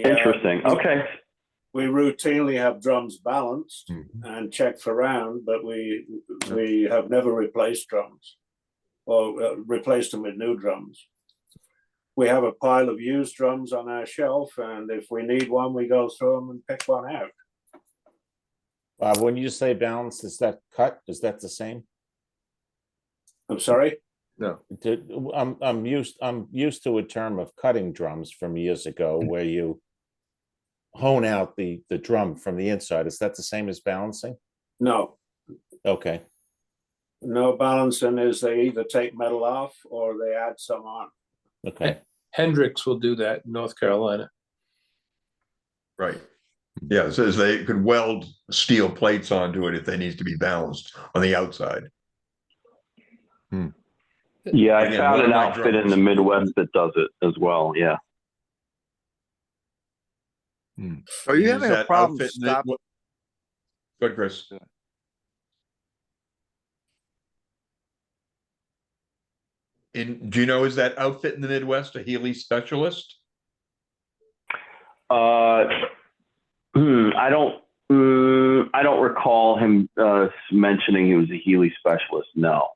Interesting. Okay. We routinely have drums balanced and checked for round, but we have never replaced drums or replaced them with new drums. We have a pile of used drums on our shelf, and if we need one, we go through them and pick one out. Bob, when you say balance, is that cut? Is that the same? I'm sorry? No. I'm used to a term of cutting drums from years ago, where you hone out the drum from the inside. Is that the same as balancing? No. Okay. No, balancing is they either take metal off or they add some on. Okay. Hendrix will do that in North Carolina. Right. Yeah, it says they could weld steel plates onto it if they need to be balanced on the outside. Yeah, I found an outfit in the Midwest that does it as well. Yeah. Are you having a problem? Good, Chris. Do you know, is that outfit in the Midwest a Healey specialist? I don't recall him mentioning he was a Healey specialist. No.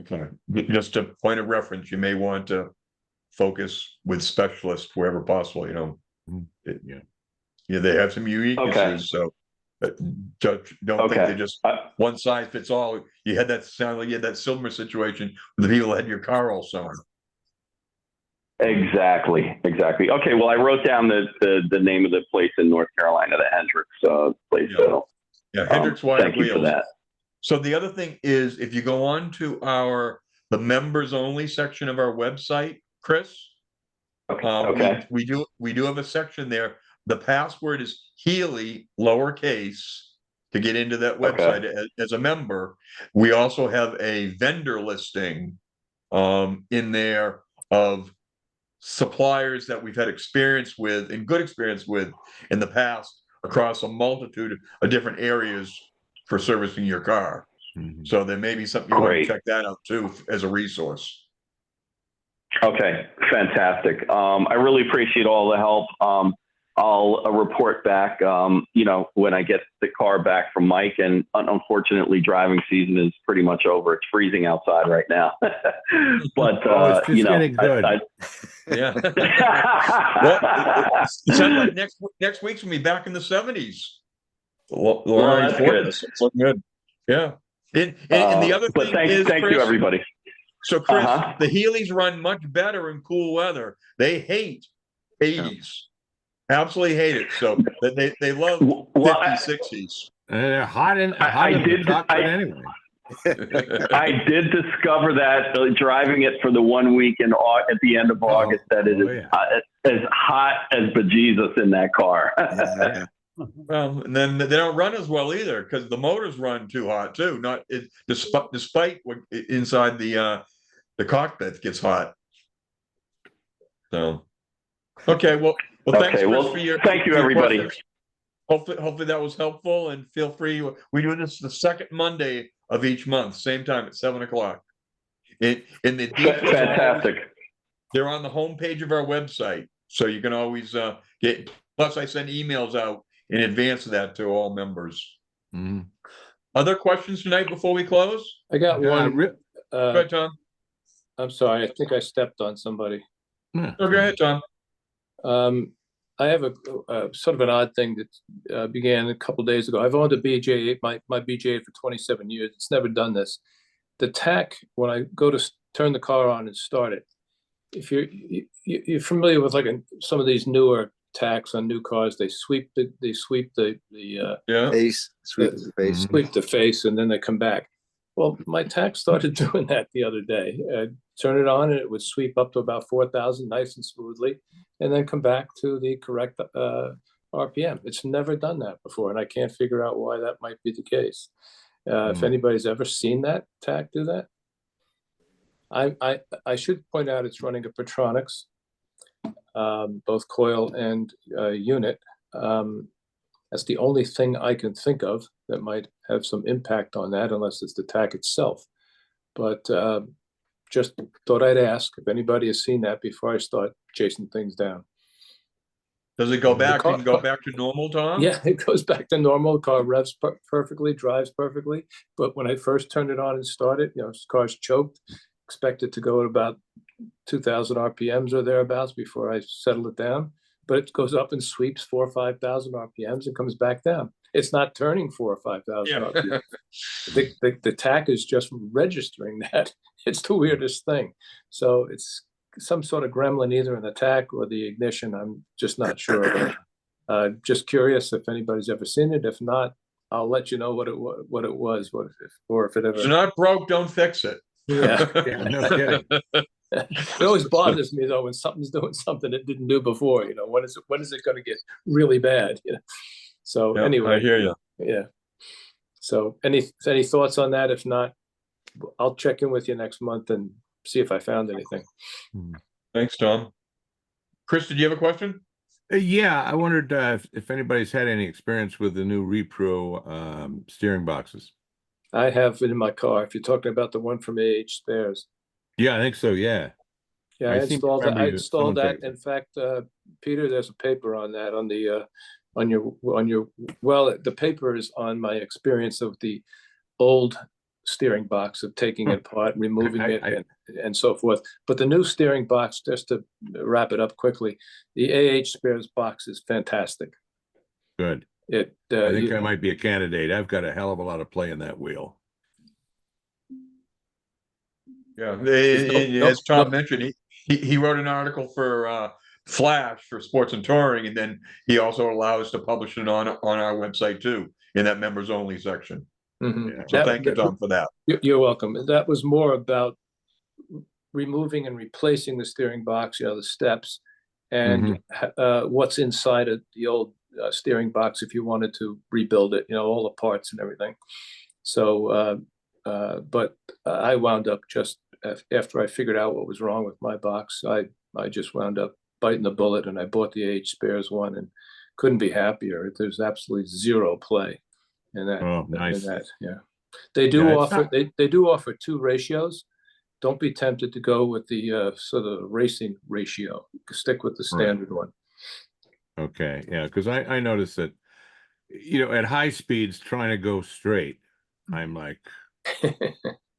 Okay. Just a point of reference, you may want to focus with specialists wherever possible. Yeah, they have some uniquenesses. So Don't think they're just one size fits all. You had that sound like you had that Silver situation where the people had your car all sewn. Exactly. Okay, well, I wrote down the name of the place in North Carolina, the Hendricks place. Yeah, so, Hendricks Wire thank you for Wheels. that. So the other thing is, if you go on to the members only section of our website, Chris, we do have a section there. The password is Healey lowercase to get into that website as a member. We also have a vendor listing in there of suppliers that we've had experience with and good experience with in the past across a multitude of different areas for servicing your car. So there may be something you want to check that out too as a resource. Okay, fantastic. I really appreciate all the help. I'll report back, when I get the car back from Mike, and unfortunately driving season is pretty much over. It's freezing outside right now, but it's just getting good. Yeah. Well, it sounds like next week's gonna be back in the 70s. Well, that's good. It's looking good. Yeah. And the other thing is, thank you, everybody. So, Chris, the Healeys run much better in cool weather. They hate 80s. Absolutely hate it. So they love 50s, 60s. And they're hot in anyway. I did discover that driving it for the 1 week at the end of August that it is as hot as bejesus in that car. Well, and then they don't run as well either because the motors run too hot too. Despite what inside the cockpit gets hot. So, okay, well, thanks, Chris, for your. Thank you, everybody. Questions. Hopefully that was helpful, and feel free. We do this the second Monday of each month, same time at 7:00. In the details, fantastic. They're on the homepage of our website, so you can always get. Plus, I send emails out in advance of that to all members. Other questions tonight before we close? I got one. Go ahead, Tom. I'm sorry. I think I stepped on somebody. Go ahead, Tom. I have a sort of an odd thing that began a couple days ago. I've owned a BJ8, my BJ8 for 27 years. It's never done this. The tach, when I go to turn the car on and start it, if you're familiar with some of these newer tachs on new cars, they sweep the face, sweep the face, and then they come back. Well, my tach started doing that the other day. Turn it on and it would sweep up to about 4,000 nice and smoothly, and then come back to the correct RPM. It's never done that before, and I can't figure out why that might be the case. If anybody's ever seen that tach do that, I should point out it's running a Petronics, both coil and unit. That's the only thing I can think of that might have some impact on that, unless it's the tach itself. But just thought I'd ask if anybody has seen that before I start chasing things down. Does it go back? Can go back to normal, Tom? Yeah, it goes back to normal. Car revs perfectly, drives perfectly. But when I first turned it on and started, car's choked. Expect it to go at about 2,000 RPMs or thereabouts before I settle it down. But it goes up and sweeps 4,000 or 5,000 RPMs and comes back down. It's not turning 4,000 or 5,000 RPMs. The tach is just registering that. It's the weirdest thing. So it's some sort of gremlin either in the tach or the ignition. I'm just not sure. Just curious if anybody's ever seen it. If not, I'll let you know what it was, or if it ever. It's not broke, don't fix it. Yeah. No kidding. It always bothers me though when something's doing something it didn't do before. When is it going to get really bad? So anyway, I hear you. Yeah. So any thoughts on that? If not, I'll check in with you next month and see if I found anything. Thanks, Tom. Chris, did you have a question? Yeah, I wondered if anybody's had any experience with the new Repro steering boxes. I have it in my car. If you're talking about the one from AH Spares. Yeah, I think so. Yeah. Yeah, I installed that. In fact, Peter, there's a paper on that on the the paper is on my experience of the old steering box, of taking it apart, removing it, and so forth. But the new steering box, just to wrap it up quickly, the AH Spares box is fantastic. Good. It. I think I might be a candidate. I've got a hell of a lot of play in that wheel. Yeah, as Tom mentioned, he wrote an article for Flash for Sports and Touring, and then he also allows us to publish it on our website too, in that members only section. Mm-hmm. So thank you, Tom, for that. You're welcome. That was more about removing and replacing the steering box, the steps, and what's inside of the old steering box if you wanted to rebuild it, all the parts and everything. So, but I wound up just after I figured out what was wrong with my box, I just wound up biting the bullet, and I bought the AH Spares one and couldn't be happier. There's absolutely zero play in that. Oh, nice. In that, yeah. They do offer they do offer 2 ratios. Don't be tempted to go with the sort of racing ratio. Stick with the standard one. Okay, yeah, because I noticed that, at high speeds trying to go straight, I'm like,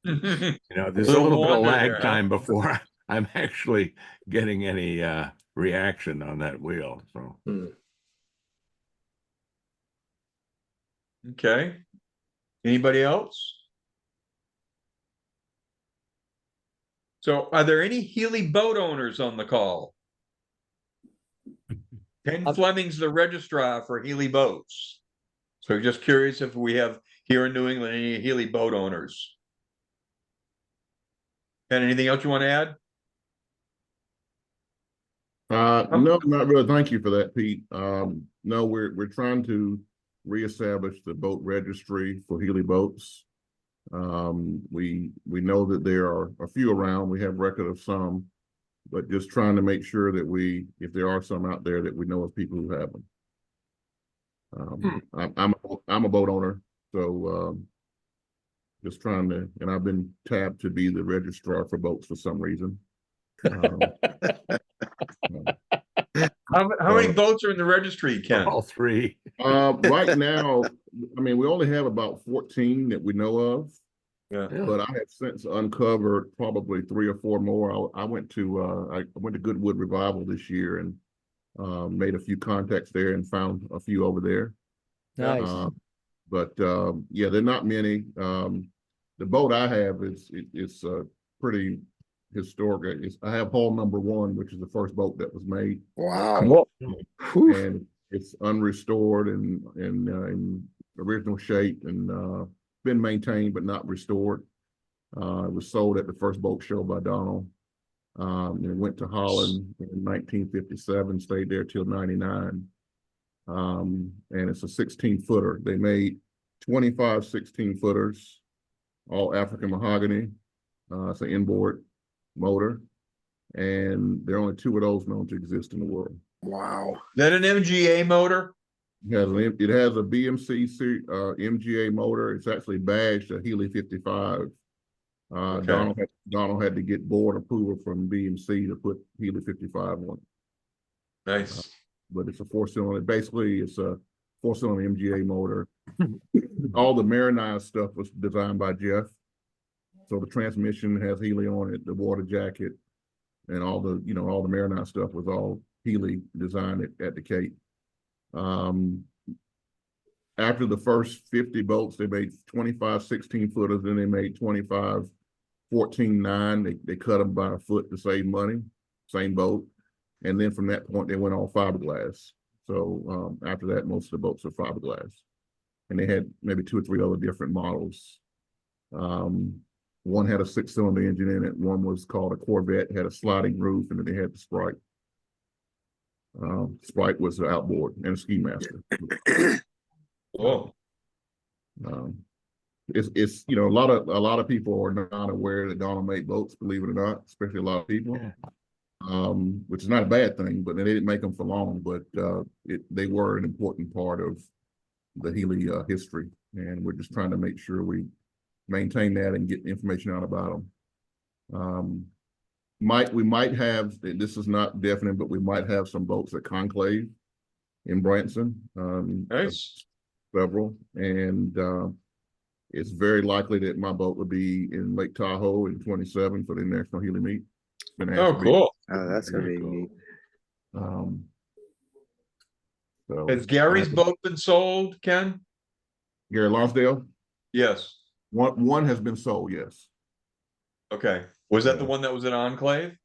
there's a little bit of lag time before I'm actually getting any reaction on that wheel. So. Okay. Anybody else? So are there any Healey boat owners on the call? Ken Fleming's the registrar for Healey boats. So just curious if we have here in New England any Healey boat owners. And anything else you want to add? No, not really. Thank you for that, Pete. No, we're trying to reestablish the boat registry for Healey boats. We know that there are a few around. We have record of some, but just trying to make sure that if there are some out there, that we know of people who have them. I'm a boat owner, so just trying to, and I've been tabbed to be the registrar for boats for some reason. How many boats are in the registry, Ken? All 3. Right now, we only have about 14 that we know of. Yeah. But I have since uncovered probably 3 or 4 more. I went to Goodwood Revival this year and made a few contacts there and found a few over there. Nice. But yeah, there are not many. The boat I have is pretty historic. I have hull number 1, which is the first boat that was made. Wow. And it's unrestored and in original shape and been maintained but not restored. It was sold at the first boat show by Donald. And went to Holland in 1957, stayed there till 99. And it's a 16-footer. They made 25 16-footers, all African mahogany. It's an inboard motor. And there are only 2 of those known to exist in the world. Wow. Is that an MGA motor? It has a BMC MGA motor. It's actually badged a Healey 55. Okay. Donald had to get board approval from BMC to put Healey 55 on it. Nice. But it's a 4-cylinder. Basically, it's a 4-cylinder MGA motor. All the marinized stuff was designed by Jeff. So the transmission has Healey on it, the water jacket, and all the marinized stuff was all Healey designed at the Cape. After the first 50 boats, they made 25 16-footers, then they made 25 14.9. They cut them by a foot to save money, same boat. And then from that point, they went all fiberglass. So after that, most of the boats are fiberglass. And they had maybe 2 or 3 other different models. One had a 6-cylinder engine in it. One was called a Corvette, had a sliding roof, and then they had the Sprite. Sprite was the outboard and a ski master. Oh. It's a lot of people are not aware that Donald made boats, believe it or not, especially a lot of people. Which is not a bad thing, but they didn't make them for long, but they were an important part of the Healey history, and we're just trying to make sure we maintain that and get information out about them. We might have, this is not definite, but we might have some boats at Conclave in Branson. Nice. Several, and it's very likely that my boat will be in Lake Tahoe in 27 for the National Healey Meet. Oh, cool. Oh, that's gonna be neat. So Has Gary's boat been sold, Ken? Gary Lonsdale? Yes. One has been sold, yes. Okay. Was that the Yeah. one that was at Enclave?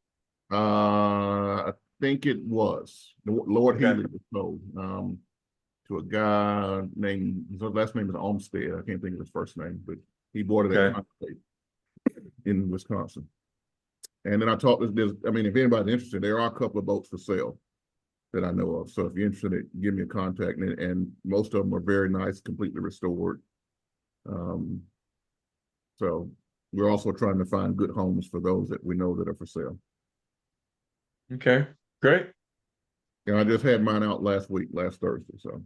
I think it was. Lord Okay. Healy was sold to a guy named, his last name is Olmsted. I can't think of his first name, but he bought it at Enclave in Wisconsin. And then I talked to I mean, if anybody's interested, there are a couple of boats for sale that I know of. So if you're interested, give me a contact. And most of them are very nice, completely restored. So we're also trying to find good homes for those that we know that are for sale. Okay, great. And I just had mine out last Thursday. So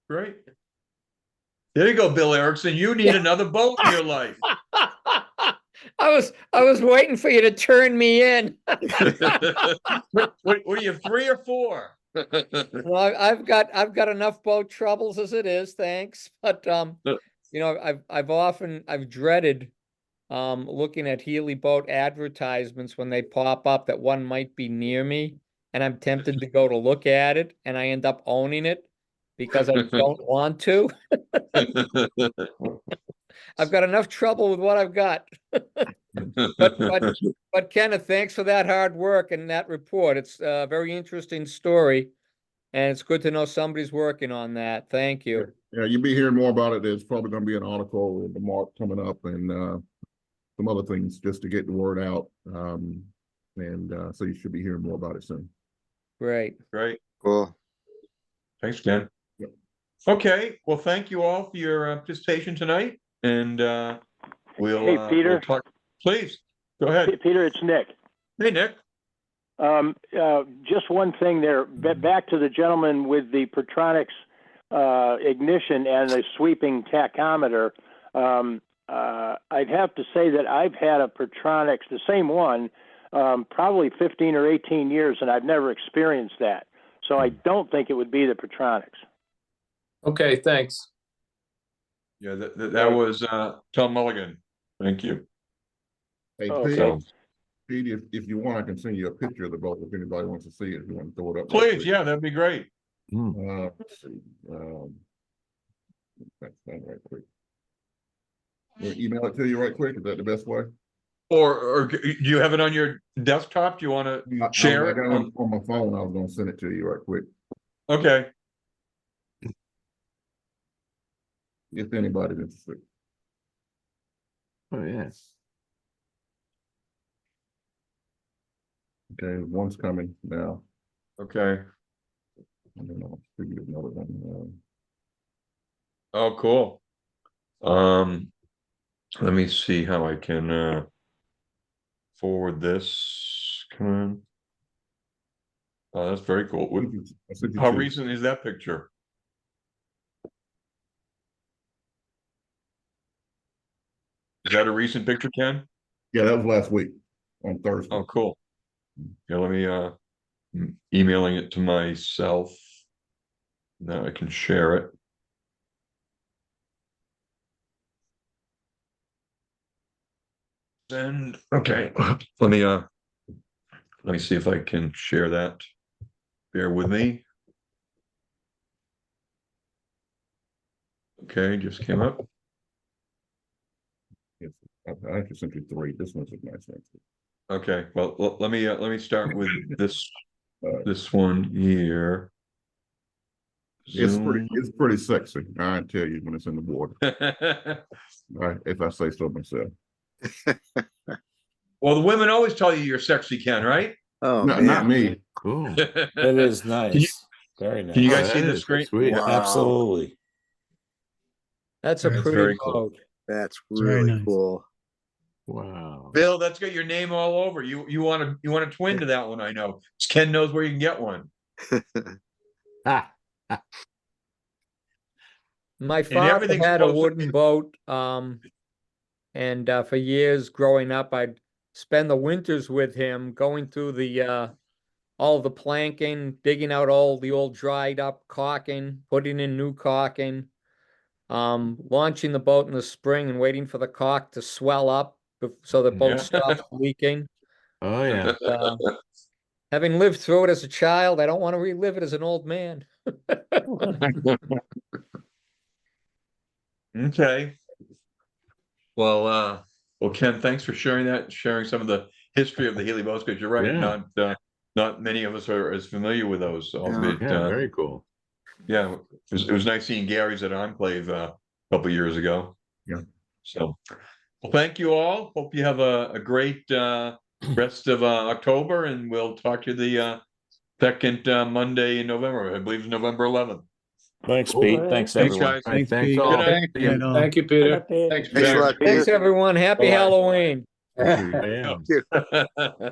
great. There you go, Bill Erickson. You need another boat in your life. I was waiting for you to turn me in. What are you, 3 or 4? Well, I've got enough boat troubles as it is, thanks. But you know, I've dreaded looking at Healy boat advertisements when they pop up that one might be near me, and I'm tempted to go to look at it, and I end up owning it because I don't want to. I've got enough trouble with what I've got. but Kenneth, thanks for that hard work and that report. It's a very interesting story, and it's good to know somebody's working on that. Thank you. Yeah, you'll be hearing more about it. There's probably going to be an article in the Mark coming up, and some other things just to get the word out. So you should be hearing more about it soon. Great. Cool. Thanks, Ken. Yep. Okay, well, thank you all for your participation tonight, and we'll. Hey, Peter. We'll talk. Please go ahead. Hey, Peter, it's Nick. Hey, Nick. Just one thing there. Back to the gentleman with the Pertronics ignition and the sweeping tachometer. I'd have to say that I've had a Pertronics, the same one, probably 15 or 18 years, and I've never experienced that. So I don't think it would be the Pertronics. Okay, thanks. Yeah, that was Tom Mulligan. Thank you. Hey, Okay. Pete, if you want, I can send you a picture of the boat if anybody wants to see it. If you want to throw it up. Please, yeah, that'd be great. Let's see. That's done right quick. We'll email it to you right quick. Is that the best way? Or do you have it on your desktop? Do you want to share it? I got it on my phone. I was going to send it to you right quick. Okay. If anybody's interested. Oh, yes. Okay, one's coming now. Okay. I don't know. Figure another one. Oh, cool. Let me see how I can forward this. Come on. Oh, that's very cool. How recent is that picture? Is that a recent picture, Ken? Yeah, that was last week on Thursday. Oh, cool. Yeah, let me emailing it to myself. Now I can share it. And okay, let me see if I can share that. Bear with me. Okay, just came up. Yes, I actually sent you 3. This one's a nice one. Okay, well, let me start with this one here. It's pretty sexy. I tell you when it's in the water. Right, if I say so myself. Well, the women always tell you you're sexy, Ken, right? Oh, no, not me. Cool. It is nice. Very nice. Can you guys see the screen? Wow. Absolutely. That's a pretty very boat. cool. That's really cool. Wow. Bill, that's got your name all over. You want a twin to that one, I know. Ken knows where you can get one. My father had a wooden boat, and for years growing up, I'd spend the winters with him going through the all the planking, digging out all the old dried up caulking, putting in new caulking, launching the boat in the spring and waiting for the caulk to swell up so the boat stops leaking. Oh yeah. Having lived through it as a child, I don't want to relive it as an old man. Okay. Well, Ken, thanks for sharing some of the history of the Healey boats, because you're right, not many of us are as familiar with those. Very cool. Yeah, it was nice seeing Gary's at Enclave a couple years ago. Yeah. So, well, thank you all. Hope you have a great rest of October, and we'll talk to you the second Monday in November. I believe it's November 11th. Thanks, Pete. Right. Thanks, Thanks, everyone. guys. Thanks, Good all. night. Thank you, Peter. Thanks, Thanks a lot, Thanks, Peter. everyone. Happy Bye. Halloween. I am. Thank you.